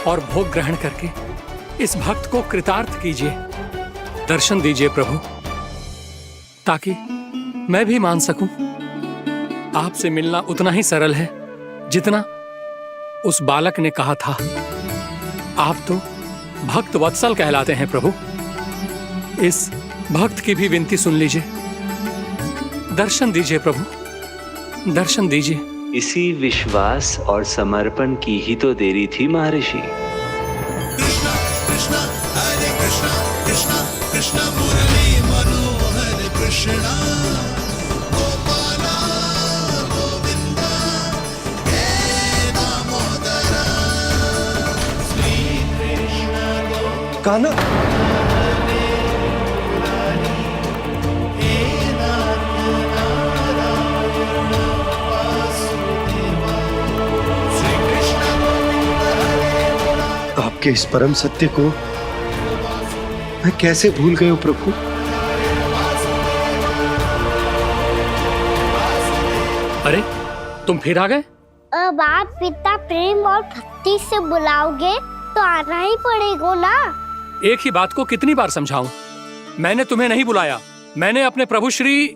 और भोग ग्रहण करके इस भक्त को कृतार्थ कीजिए। दर्शन दीजिए प्रभु, ताकि मैं भी मान सकूं। आपसे मिलना उतना ही सरल है जितना उस बालक ने कहा था। आप तो भक्त वत्सल कहलाते हैं प्रभु। इस भक्त की भी विनती सुन लीजिए। दर्शन दीजिए प्रभु, दर्शन दीजिए। इसी विश्वास और समर्पण की ही तो देरी थी महर्षि। कृष्णा कृष्णा हरे कृष्णा कृष्णा कृष्णा मुरली मनोहर कृष्णा गोपाला गोविंदा हे दामोदरा श्री कृष्ण कान्हा, आपके इस परम सत्य को मैं कैसे भूल गया हूं प्रभु। अरे तुम फिर आ गए? अब आप इतना प्रेम और भक्ति से बुलाओगे तो आना ही पड़ेगा ना। एक ही बात को कितनी बार समझाऊं? मैंने तुम्हें नहीं बुलाया, मैंने अपने प्रभु श्री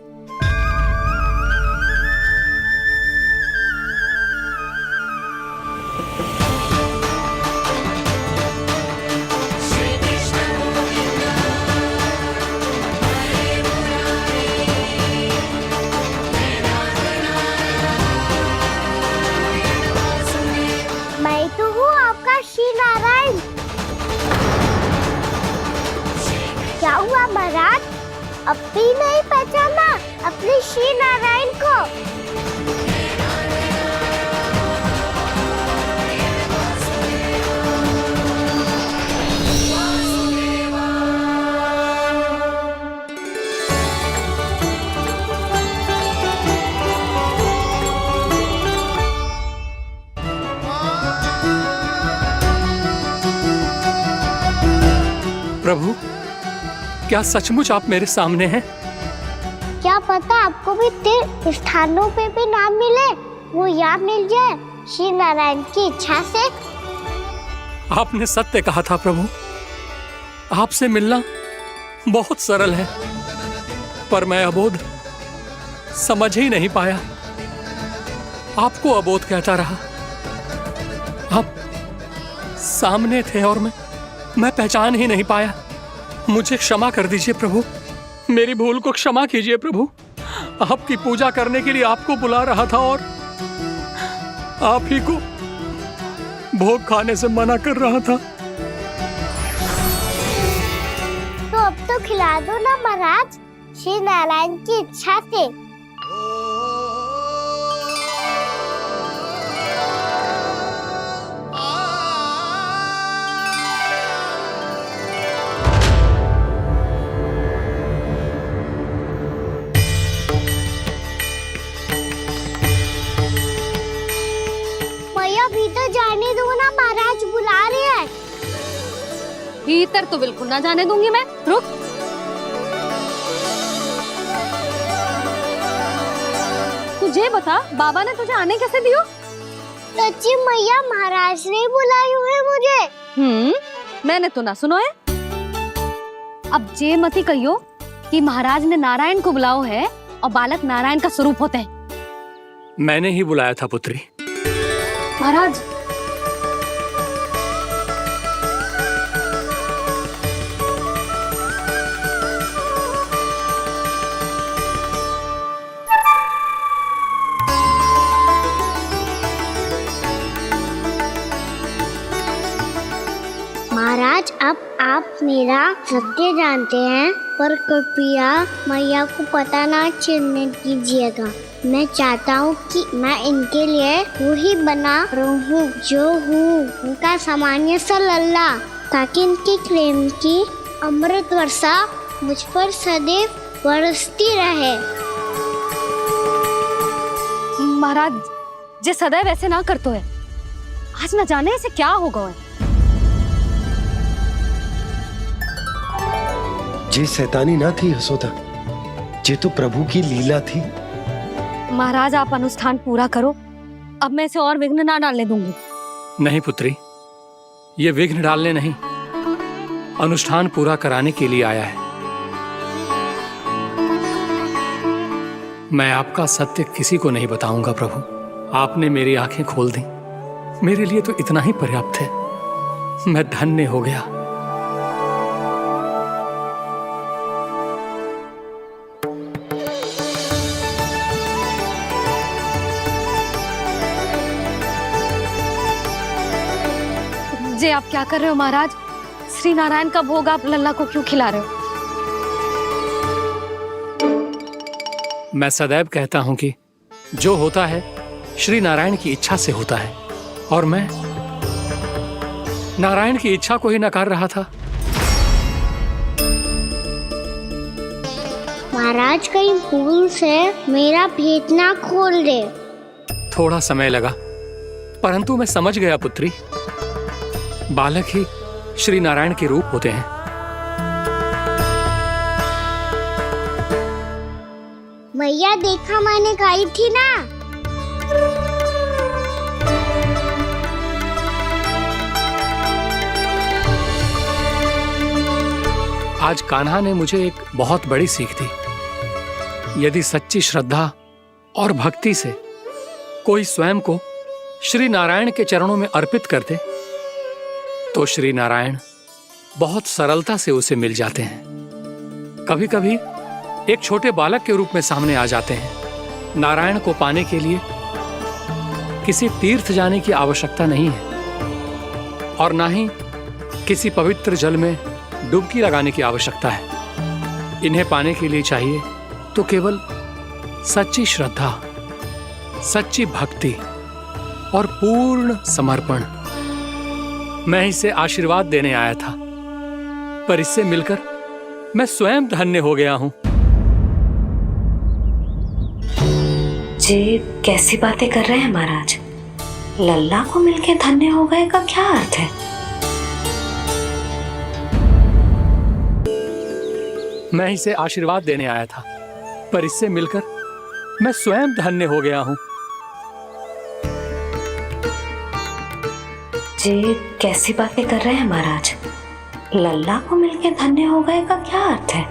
मैं तो हूँ आपका श्री नारायण। क्या हुआ महाराज, अब भी नहीं पहचाना अपने श्री नारायण को? प्रभु, क्या सचमुच आप मेरे सामने हैं? क्या पता आपको भी तीर्थ स्थानों पे भी नाम मिले, वो यहाँ मिल जाए श्री नारायण की इच्छा से। आपने सत्य कहा था प्रभु, आपसे मिलना बहुत सरल है, पर मैं अबोध समझ ही नहीं पाया। आपको अबोध कहता रहा। आप सामने थे और मैं पहचान ही नहीं पाया। मुझे क्षमा कर दीजिए प्रभु, मेरी भूल को क्षमा कीजिए प्रभु। आपकी पूजा करने के लिए आपको बुला रहा था और आप ही को भोग खाने से मना कर रहा था। तो अब तो खिला दो ना महाराज, श्री नारायण की इच्छा से। भीतर तो बिल्कुल ना जाने दूंगी मैं। रुक। तुझे बता, बाबा ने तुझे आने कैसे दियो? सच्ची मैया, महाराज ने बुलाई हुई मुझे। मैंने तो ना सुनो है। अब जे मती कहियो कि महाराज ने नारायण को बुलाओ है और बालक नारायण का स्वरूप होते हैं। मैंने ही बुलाया था पुत्री। महाराज, महाराज, अब आप मेरा सत्य जानते हैं, पर कृपया मैया को पता ना चलने दीजिएगा। मैं चाहता हूँ कि मैं इनके लिए वही बना रहूँ जो हूँ, उनका सामान्य सा लल्ला, ताकि इनके प्रेम की अमृत वर्षा मुझ पर सदैव बरसती रहे। महाराज, जे सदैव ऐसे ना करतो है, आज न जाने इसे क्या होगा है। ये शैतानी ना थी यशोदा, ये तो प्रभु की लीला थी। महाराज, आप अनुष्ठान पूरा करो, अब मैं इसे और विघ्न ना डालने दूंगी। नहीं पुत्री, ये विघ्न डालने नहीं, अनुष्ठान पूरा कराने के लिए आया है। मैं आपका सत्य किसी को नहीं बताऊंगा प्रभु। आपने मेरी आंखें खोल दी, मेरे लिए तो इतना ही पर्याप्त है। मैं धन्य हो गया। जे आप क्या कर रहे हो महाराज? श्री नारायण का भोग आप लल्ला को क्यों खिला रहे हो? मैं सदैव कहता हूं कि जो होता है श्री नारायण की इच्छा से होता है, और मैं नारायण की इच्छा को ही नकार रहा था। महाराज, कहीं भूल से मेरा भेद ना खोल दे। थोड़ा समय लगा, परंतु मैं समझ गया पुत्री। बालक ही श्री नारायण के रूप होते हैं। मैया, देखा मैंने कही थी ना। आज कान्हा ने मुझे एक बहुत बड़ी सीख दी। यदि सच्ची श्रद्धा और भक्ति से कोई स्वयं को श्री नारायण के चरणों में अर्पित कर दे, तो श्री नारायण बहुत सरलता से उसे मिल जाते हैं। कभी कभी एक छोटे बालक के रूप में सामने आ जाते हैं। नारायण को पाने के लिए किसी तीर्थ जाने की आवश्यकता नहीं है, और ना ही किसी पवित्र जल में डुबकी लगाने की आवश्यकता है। इन्हें पाने के लिए चाहिए तो केवल सच्ची श्रद्धा, सच्ची भक्ति और पूर्ण समर्पण। मैं इसे आशीर्वाद देने आया था, पर इससे मिलकर मैं स्वयं धन्य हो गया हूं। जे कैसी बातें कर रहे हैं महाराज? लल्ला को मिलके धन्य हो गए का क्या अर्थ है? मैं इसे आशीर्वाद देने आया था, पर इससे मिलकर मैं स्वयं धन्य हो गया हूं। जे कैसी बातें कर रहे हैं महाराज? लल्ला को मिलके धन्य हो गए का क्या अर्थ है?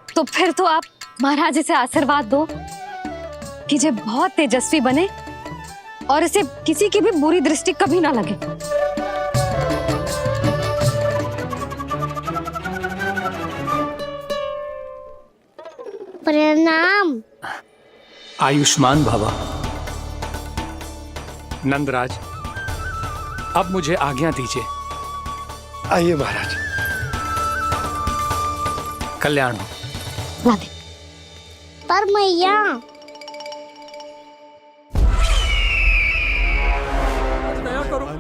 तो फिर तो आप महाराज इसे आशीर्वाद दो कि जे बहुत तेजस्वी बने और इसे किसी की भी बुरी दृष्टि कभी ना लगे। प्रणाम। आयुष्मान भव। नंदराज, अब मुझे आज्ञा दीजिए। आइए महाराज। कल्याण हो। पर मैया,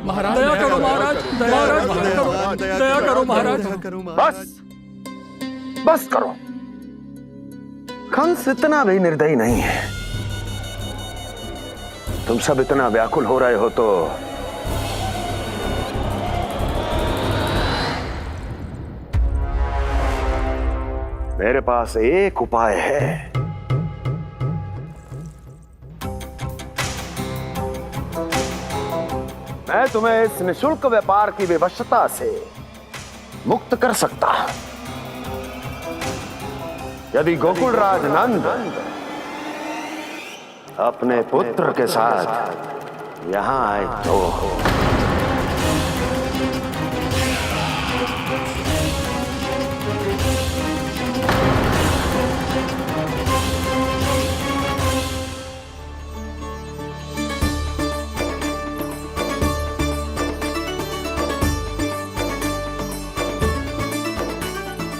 महाराज, दया करो महाराज, दया करो महाराज। बस बस करो। कंस इतना भी निर्दयी नहीं है। तुम सब इतना व्याकुल हो रहे हो तो मेरे पास एक उपाय है। मैं तुम्हें इस निशुल्क व्यापार की विवशता से मुक्त कर सकता हूं। यदि गोकुलराज नंद अपने पुत्र के साथ यहां आए तो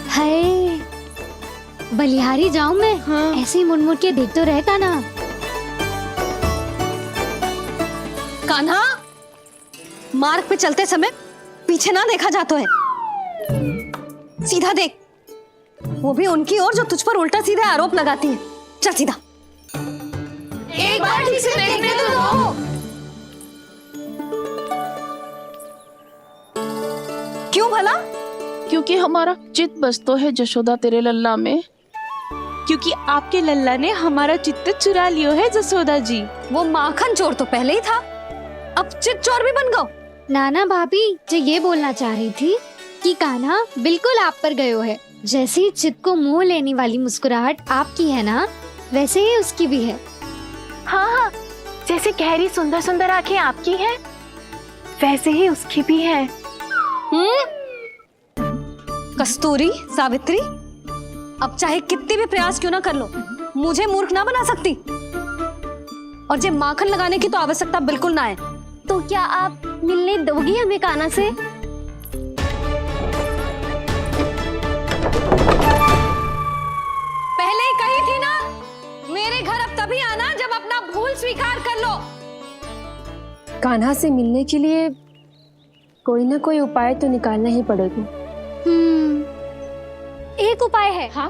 हाय, बलिहारी जाऊं मैं? हाँ। ऐसे ही मुड़ के देख तो रहता ना। कान्हा, मार्ग पे चलते समय पीछे ना देखा जाता है, सीधा देख। वो भी उनकी ओर जो तुझ पर उल्टा सीधा आरोप लगाती है। चल सीधा। एक बार ठीक से देखने तो दो। क्यों भला? क्योंकि हमारा चित्त बसतो है जशोदा तेरे लल्ला में। क्योंकि आपके लल्ला ने हमारा चित्त चुरा लियो है जसोदा जी। वो माखन चोर तो पहले ही था, अब चित्त चोर भी बन गो। नाना भाभी जो ये बोलना चाह रही थी कि कान्हा बिल्कुल आप पर गयो है। जैसे ही चित्त को मोह लेने वाली मुस्कुराहट आपकी है ना, वैसे ही उसकी भी है। हाँ हाँ, जैसे गहरी सुंदर सुंदर आंखें आपकी हैं, वैसे ही उसकी भी है। कस्तूरी, सावित्री, अब चाहे कितने भी प्रयास क्यों ना कर लो, मुझे मूर्ख ना बना सकती। और जे माखन लगाने की तो आवश्यकता बिल्कुल ना है। तो क्या आप मिलने दोगी हमें कान्हा से? पहले ही कही थी ना, मेरे घर अब तभी आना जब अपना भूल स्वीकार कर लो। कान्हा से मिलने के लिए कोई ना कोई उपाय तो निकालना ही पड़ेगा। एक उपाय है। हाँ?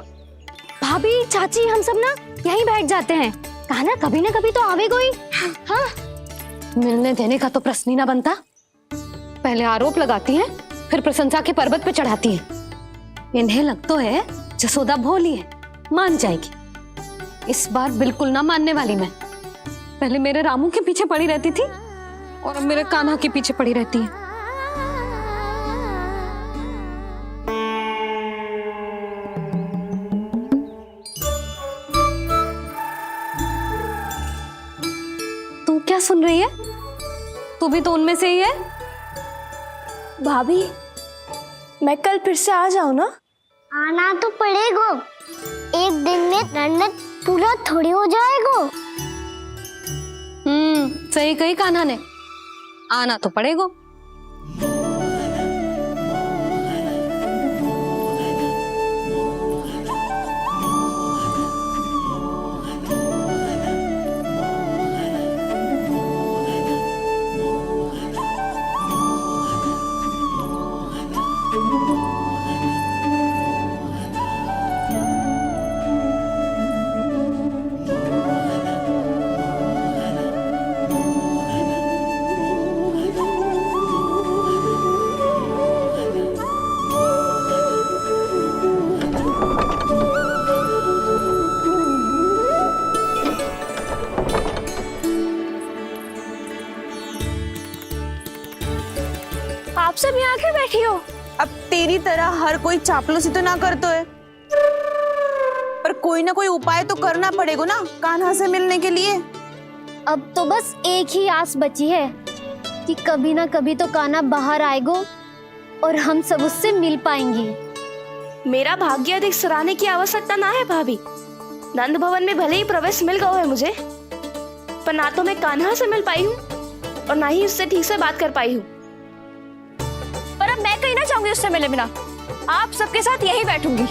भाभी, चाची, हम सब ना यहीं बैठ जाते हैं। कान्हा कभी ना कभी तो आवेगा ही। हाँ? मिलने देने का तो प्रश्न ही ना बनता। पहले आरोप लगाती हैं, फिर प्रशंसा के पर्वत पे चढ़ाती हैं। इन्हें लगता है जसोदा भोली है, मान जाएगी। इस बार बिल्कुल ना मानने वाली मैं। पहले मेरे रामू के पीछे पड़ी रहती थी और अब मेरे कान्हा के पीछे पड़ी रहती है। तू क्या सुन रही है? तू भी तो उनमें से ही है। भाभी, मैं कल फिर से आ जाऊं ना? आना तो पड़ेगा। एक दिन में रन्नत पूरा थोड़ी हो जाएगा। सही कही कान्हा ने, आना तो पड़ेगा। आप सब यहाँ क्यों बैठी हो? अब तेरी तरह हर कोई चापलूसी तो ना करतो है, पर कोई ना कोई उपाय तो करना पड़ेगा ना कान्हा से मिलने के लिए। अब तो बस एक ही आस बची है कि कभी ना कभी तो कान्हा बाहर आएगा और हम सब उससे मिल पाएंगे। मेरा भाग्य अधिक सराहने की आवश्यकता ना है भाभी। नंद भवन में भले ही प्रवेश मिल गया है मुझे, पर ना तो मैं कान्हा से मिल पाई हूँ और ना ही उससे ठीक से बात कर पाई हूँ। पर अब मैं कहीं ना जाऊंगी उससे मिले बिना। आप सबके साथ यहीं बैठूंगी।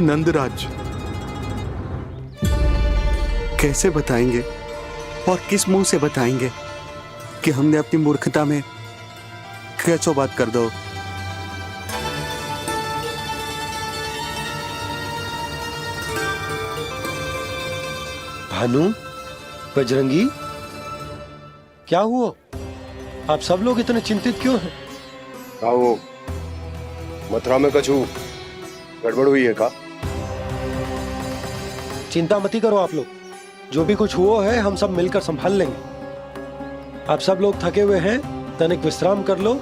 नंदराज, कैसे बताएंगे और किस मुंह से बताएंगे कि हमने अपनी मूर्खता में कैसो बात कर दो। भानु, बजरंगी, क्या हुआ? आप सब लोग इतने चिंतित क्यों हैं? आओ, मथुरा में कछु गड़बड़ हुई है का? चिंता मत करो आप लोग, जो भी कुछ हुआ है हम सब मिलकर संभाल लेंगे। आप सब लोग थके हुए हैं, तनिक विश्राम कर लो,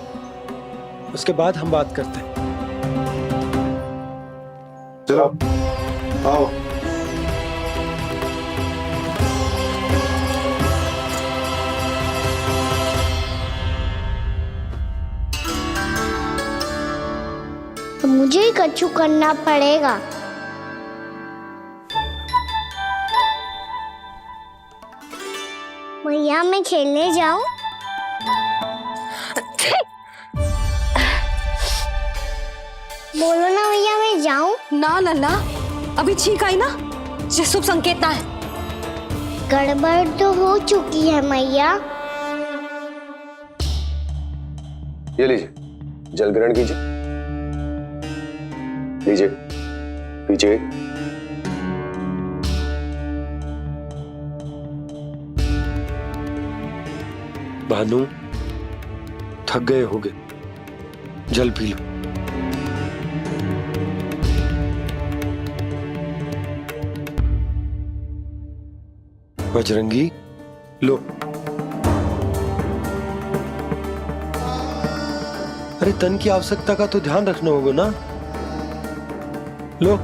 उसके बाद हम बात करते हैं। चलो आओ। तो मुझे ही कछु करना पड़ेगा। मैया मैं खेलने जाऊं? बोलो ना मैया मैं जाऊं? ना लल्ला, अभी छींक आई ना, ये शुभ संकेत ना है। गड़बड़ तो हो चुकी है मैया। ये लीजिए, जल ग्रहण कीजिए। लीजिए, पीजिए। भानु, थक गए होगे, जल पी लो। बजरंगी, लो। अरे तन की आवश्यकता का तो ध्यान रखना होगा ना, लो।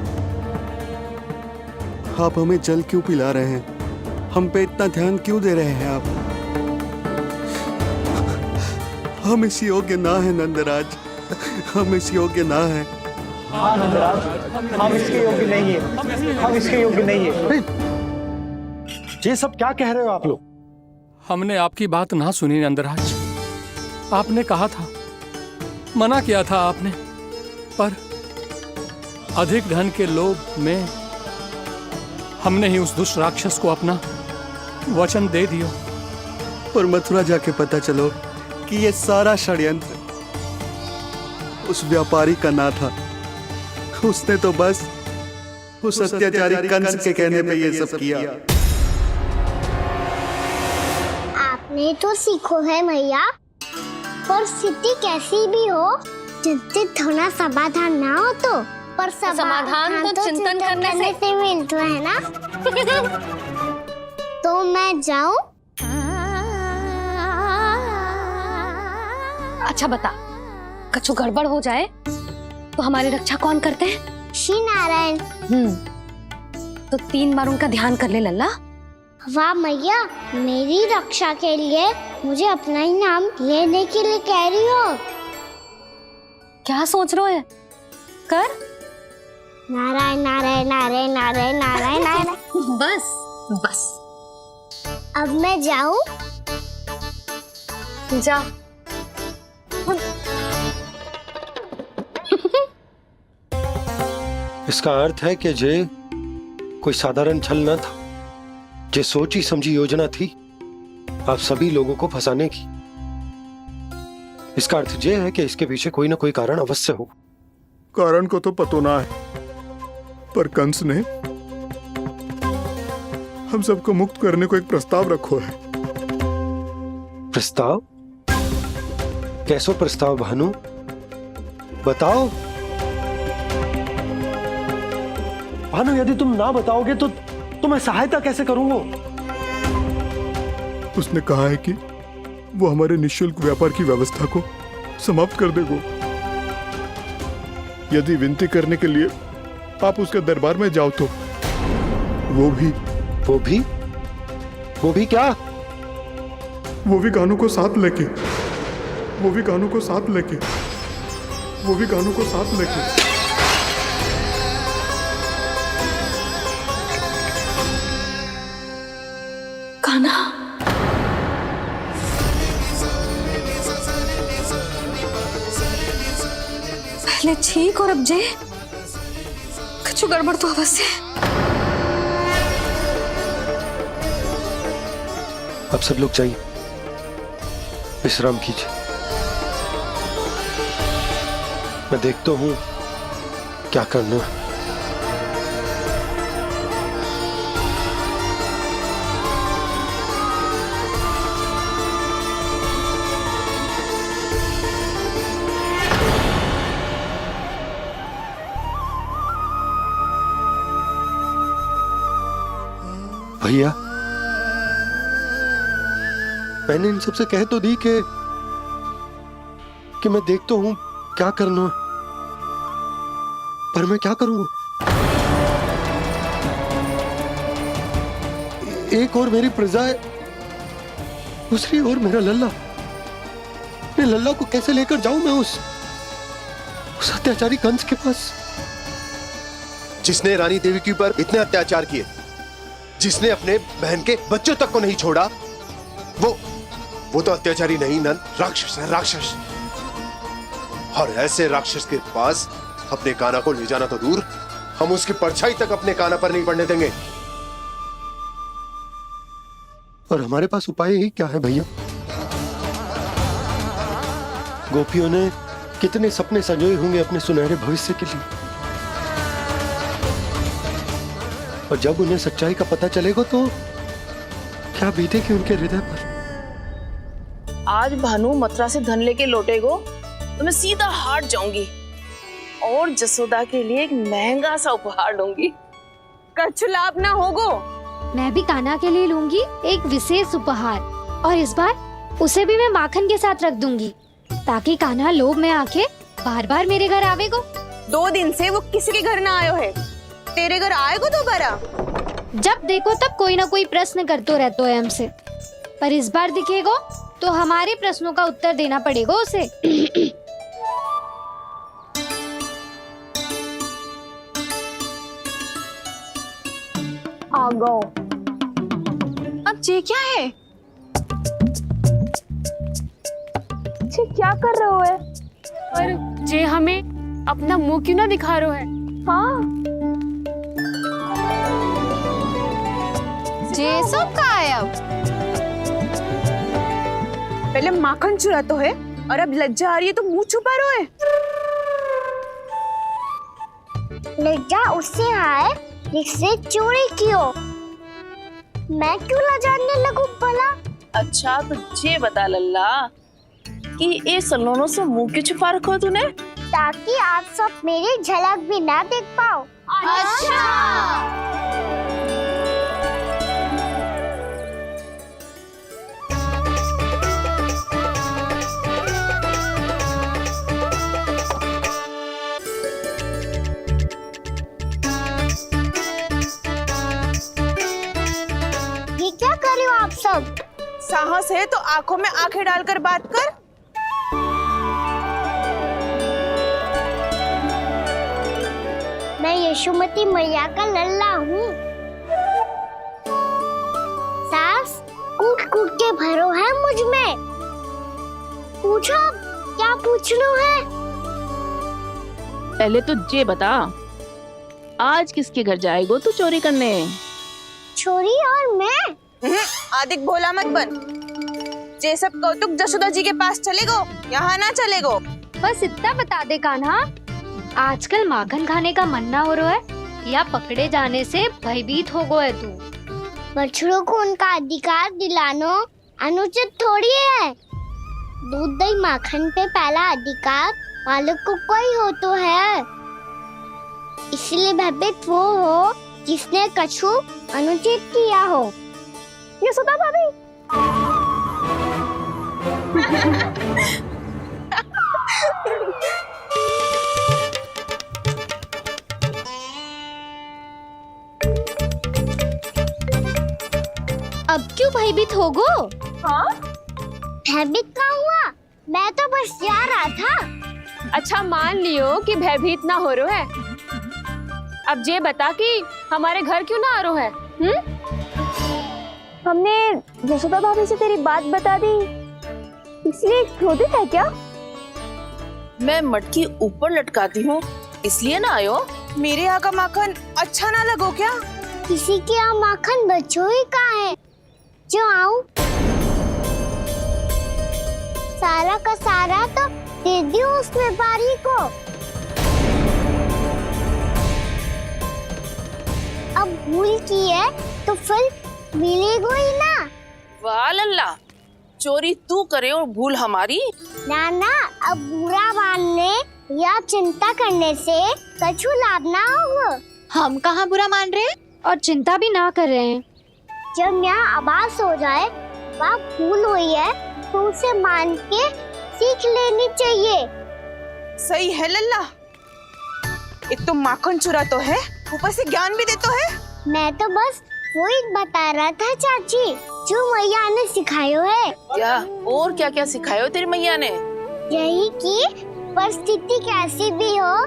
आप हमें जल क्यों पिला रहे हैं? हम पे इतना ध्यान क्यों दे रहे हैं आप? हम इस योग्य ना है नंदराज, हम इस योग्य ना है। हाँ नंदराज, हम इसके योग्य नहीं है, हम इसके योग्य नहीं है। ये सब क्या कह रहे हो आप लोग? हमने आपकी बात ना सुनी नंदराज। आपने कहा था, मना किया था आपने, पर अधिक धन के लोभ में हमने ही उस दुष्ट राक्षस को अपना वचन दे दिया। पर मथुरा जाके पता चलो कि ये सारा षड्यंत्र उस व्यापारी का ना था। उसने तो बस उस अत्याचारी कंस के कहने पे ये सब किया। आपने तो सीखो है मैया, पर स्थिति कैसी भी हो, चिंतित होना समाधान ना हो तो, पर समाधान तो चिंतन करने से मिलता है ना। तो मैं जाऊं? अच्छा बता, कछु गड़बड़ हो जाए तो हमारी रक्षा कौन करते हैं? श्री नारायण। तो 3 बार उनका ध्यान कर ले लल्ला। वाह मैया, मेरी रक्षा के लिए मुझे अपना ही नाम लेने के लिए कह रही हो? क्या सोच रहे हो? कर। नारायण नारायण नारायण नारायण नारायण नारायण। बस बस। अब मैं जाऊं? जा। इसका अर्थ है कि जे कोई साधारण छल न था, जे सोची समझी योजना थी आप सभी लोगों को फंसाने की। इसका अर्थ ये है कि इसके पीछे कोई ना कोई कारण अवश्य हो। कारण को तो पतो ना है, पर कंस ने हम सबको मुक्त करने को एक प्रस्ताव रखो है। प्रस्ताव? कैसो प्रस्ताव भानु, बताओ। भानु, यदि तुम ना बताओगे तो मैं सहायता कैसे करूंगा? उसने कहा है कि वो हमारे निःशुल्क व्यापार की व्यवस्था को समाप्त कर देगा यदि विनती करने के लिए आप उसके दरबार में जाओ तो। वो भी क्या? वो भी गानों को साथ लेके कान्हा, पहले ठीक और अब जे कुछ गड़बड़ तो अवश्य है। अब सब लोग जाइए, विश्राम कीजिए। मैं देखता हूं क्या करना है। भैया, मैंने इन सबसे कह तो दी कि मैं देखता हूं क्या करना है, पर मैं क्या करूंगा? एक और मेरी प्रजा है, दूसरी ओर मेरा लल्ला। मैं लल्ला को कैसे लेकर जाऊं मैं उस अत्याचारी कंस के पास? जिसने रानी देवी के ऊपर इतने अत्याचार किए, जिसने अपने बहन के बच्चों तक को नहीं छोड़ा, वो तो अत्याचारी नहीं नंद, राक्षस है, राक्षस। और ऐसे राक्षस के पास अपने कान्हा को ले जाना तो दूर, हम उसकी परछाई तक अपने कान्हा पर नहीं पड़ने देंगे। और हमारे पास उपाय ही क्या है भैया? गोपियों ने कितने सपने संजोए होंगे अपने सुनहरे भविष्य के लिए, और जब उन्हें सच्चाई का पता चलेगा तो क्या बीतेगी उनके हृदय पर? आज भानु मथुरा से धन लेके लौटेगो तो मैं सीधा हाट जाऊंगी और जसोदा के लिए एक महंगा सा उपहार दूंगी। कछु लाभ ना होगो। मैं भी कान्हा के लिए लूंगी एक विशेष उपहार, और इस बार उसे भी मैं माखन के साथ रख दूंगी, ताकि कान्हा लोभ में आके बार बार मेरे घर आवेगो। 2 दिन से वो किसी के घर ना आयो है, तेरे घर आएगो दोबारा? जब देखो तब कोई ना कोई प्रश्न करते रहते है हमसे, पर इस बार दिखेगो तो हमारे प्रश्नों का उत्तर देना पड़ेगा उसे। आ गो। अब ये क्या है? ये क्या कर रहे हो है? पर जे हमें अपना मुंह क्यों ना दिखा रहे है? हाँ, ये सब का है? अब पहले माखन चुरा तो है और अब लज्जा आ रही है तो मुंह छुपा रहे है। लज्जा उससे है जिससे चोरी की हो। मैं क्यों लजाने लगूं भला? अच्छा तो ये बता लल्ला कि ये सलोनों से मुंह क्यों छुपा रखो तूने? ताकि आप सब मेरी झलक भी ना देख पाओ। अच्छा। ये क्या कर रहे हो आप सब? साहस है तो आंखों में आंखें डालकर बात कर। मैं यशोमती मैया का लल्ला हूँ। सास कूट कूट के भरो है मुझ में। पूछो क्या पूछना है? पहले तो ये बता, आज किसके घर जाएगो तू चोरी करने? छोरी और मैं? आदिक भोला मत बन। ये सब कौतुक जसोदा जी के पास चलेगो, यहाँ ना चलेगो। बस इतना बता दे कान्हा, आजकल माखन खाने का मन ना हो रहा है या पकड़े जाने से भयभीत हो गए तू? बछड़ों को उनका अधिकार दिलाना अनुचित थोड़ी है। दूध दही माखन पे पहला अधिकार मालिक को कोई हो तो है। इसलिए भयभीत वो हो जिसने कछु अनुचित किया हो। यशोदा भाभी। अब क्यों भयभीत हो गो? हाँ? भयभीत का हुआ? मैं तो बस जा रहा था। अच्छा मान लियो कि भयभीत ना हो रहा है। अब ये बता कि हमारे घर क्यों ना आ रहा है? हमने यशोदा भाभी से तेरी बात बता दी, इसलिए क्रोधित है क्या? मैं मटकी ऊपर लटकाती हूँ इसलिए ना आयो? मेरे यहाँ का माखन अच्छा ना लगो क्या? किसी के यहाँ माखन बचो ही कहाँ है जो आऊं? सारा का सारा तो दे दियो उस व्यापारी को। अब भूल की है तो फल मिलेगा ही ना। वाह लल्ला, चोरी तू करे और भूल हमारी। नाना, अब बुरा मानने या चिंता करने से कछु लाभ ना होगा। हम कहाँ बुरा मान रहे हैं और चिंता भी ना कर रहे हैं। जब यहाँ आभास हो जाए वहाँ भूल हुई है तो उसे मान के सीख लेनी चाहिए। सही है लल्ला, एक तो माखन चुरा तो है, ऊपर से ज्ञान भी देता है। मैं तो बस वही बता रहा था चाची, जो मैया ने सिखायो है। क्या और क्या क्या सिखायो तेरी मैया ने? यही कि परिस्थिति कैसी भी हो,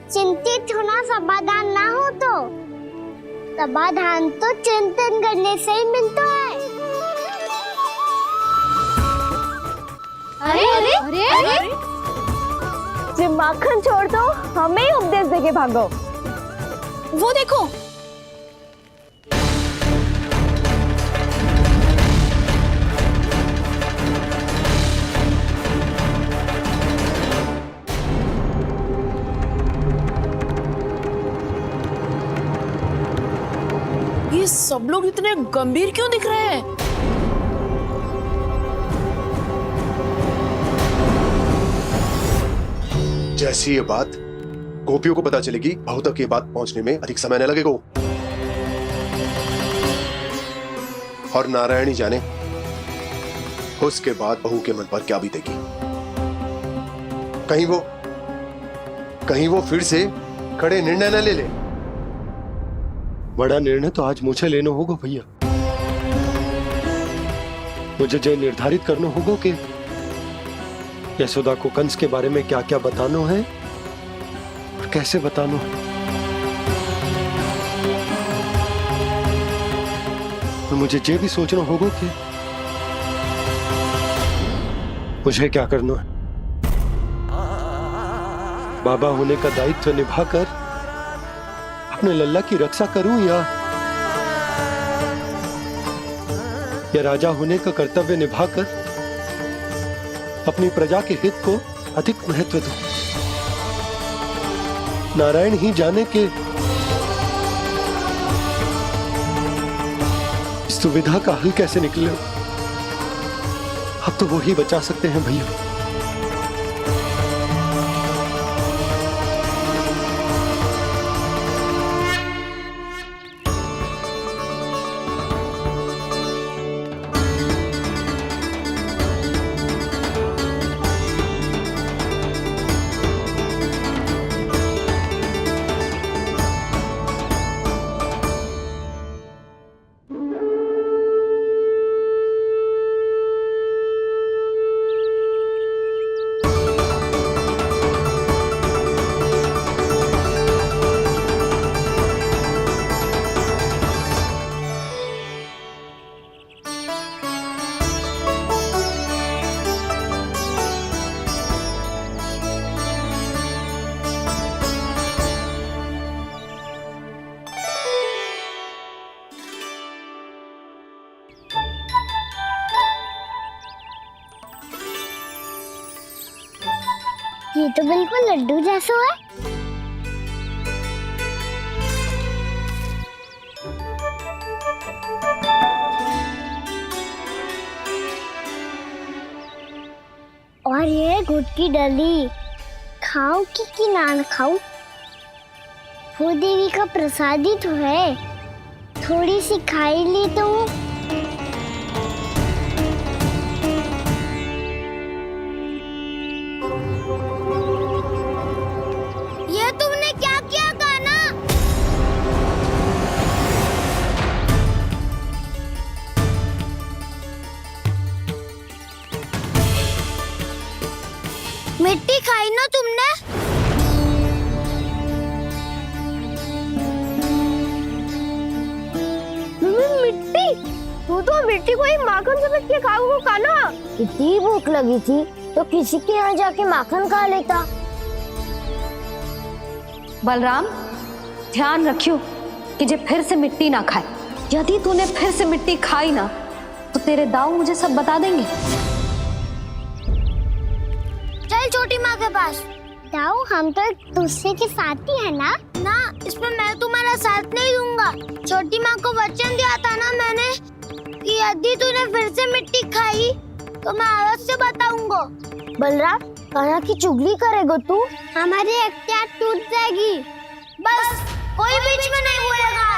चिंतित होना समाधान ना हो तो समाधान तो चिंतन करने से ही मिलता है। अरे अरे अरे, अरे? जब माखन छोड़ दो, हमें ही उपदेश देके भागो। वो देखो, ये सब लोग इतने गंभीर क्यों दिख रहे हैं? जैसी ये बात गोपियों को पता चलेगी, बहू तक ये बात पहुंचने में अधिक समय न लगेगा। और नारायणी जाने उसके बाद बहू के मन पर क्या बीतेगी। कहीं वो फिर से खड़े निर्णय न ले ले। बड़ा निर्णय तो आज मुझे लेना होगा भैया। मुझे जो निर्धारित करना होगा कि यशोदा को कंस के बारे में क्या क्या बताना है और कैसे बताना है। और मुझे ये भी सोचना होगा कि मुझे क्या करना है। बाबा होने का दायित्व निभाकर अपने लल्ला की रक्षा करूं या राजा होने का कर्तव्य निभाकर अपनी प्रजा के हित को अधिक महत्व दूं। नारायण ही जाने के इस दुविधा का हल कैसे निकले। अब तो वो ही बचा सकते हैं भैया। ये तो बिल्कुल लड्डू जैसा है। और ये गुड़ की डली खाऊं कि ना खाऊं? वो देवी का प्रसाद ही तो है, थोड़ी सी खाई ली तो। ये तुमने क्या किया कान्हा? मिट्टी खाई ना तुमने? मिट्टी? तू तो मिट्टी को ही माखन समझ के खाओगे कान्हा। इतनी भूख लगी थी तो किसी के यहाँ जाके माखन खा लेता। बलराम, ध्यान रखियो कि जे फिर से मिट्टी ना खाए। यदि तूने फिर से मिट्टी खाई ना तो तेरे दाऊ मुझे सब बता देंगे। छोटी माँ के पास। जाओ, हम तो एक दूसरे के साथी है ना। ना, इसमें मैं तुम्हारा साथ नहीं दूंगा। छोटी माँ को वचन दिया था ना मैंने कि यदि तूने फिर से मिट्टी खाई तो मैं आवाज से बताऊंगा। बलराम, कान्हा की चुगली करेगा तू? हमारी अख्तियार टूट जाएगी। बस कोई बीच में नहीं बोलेगा।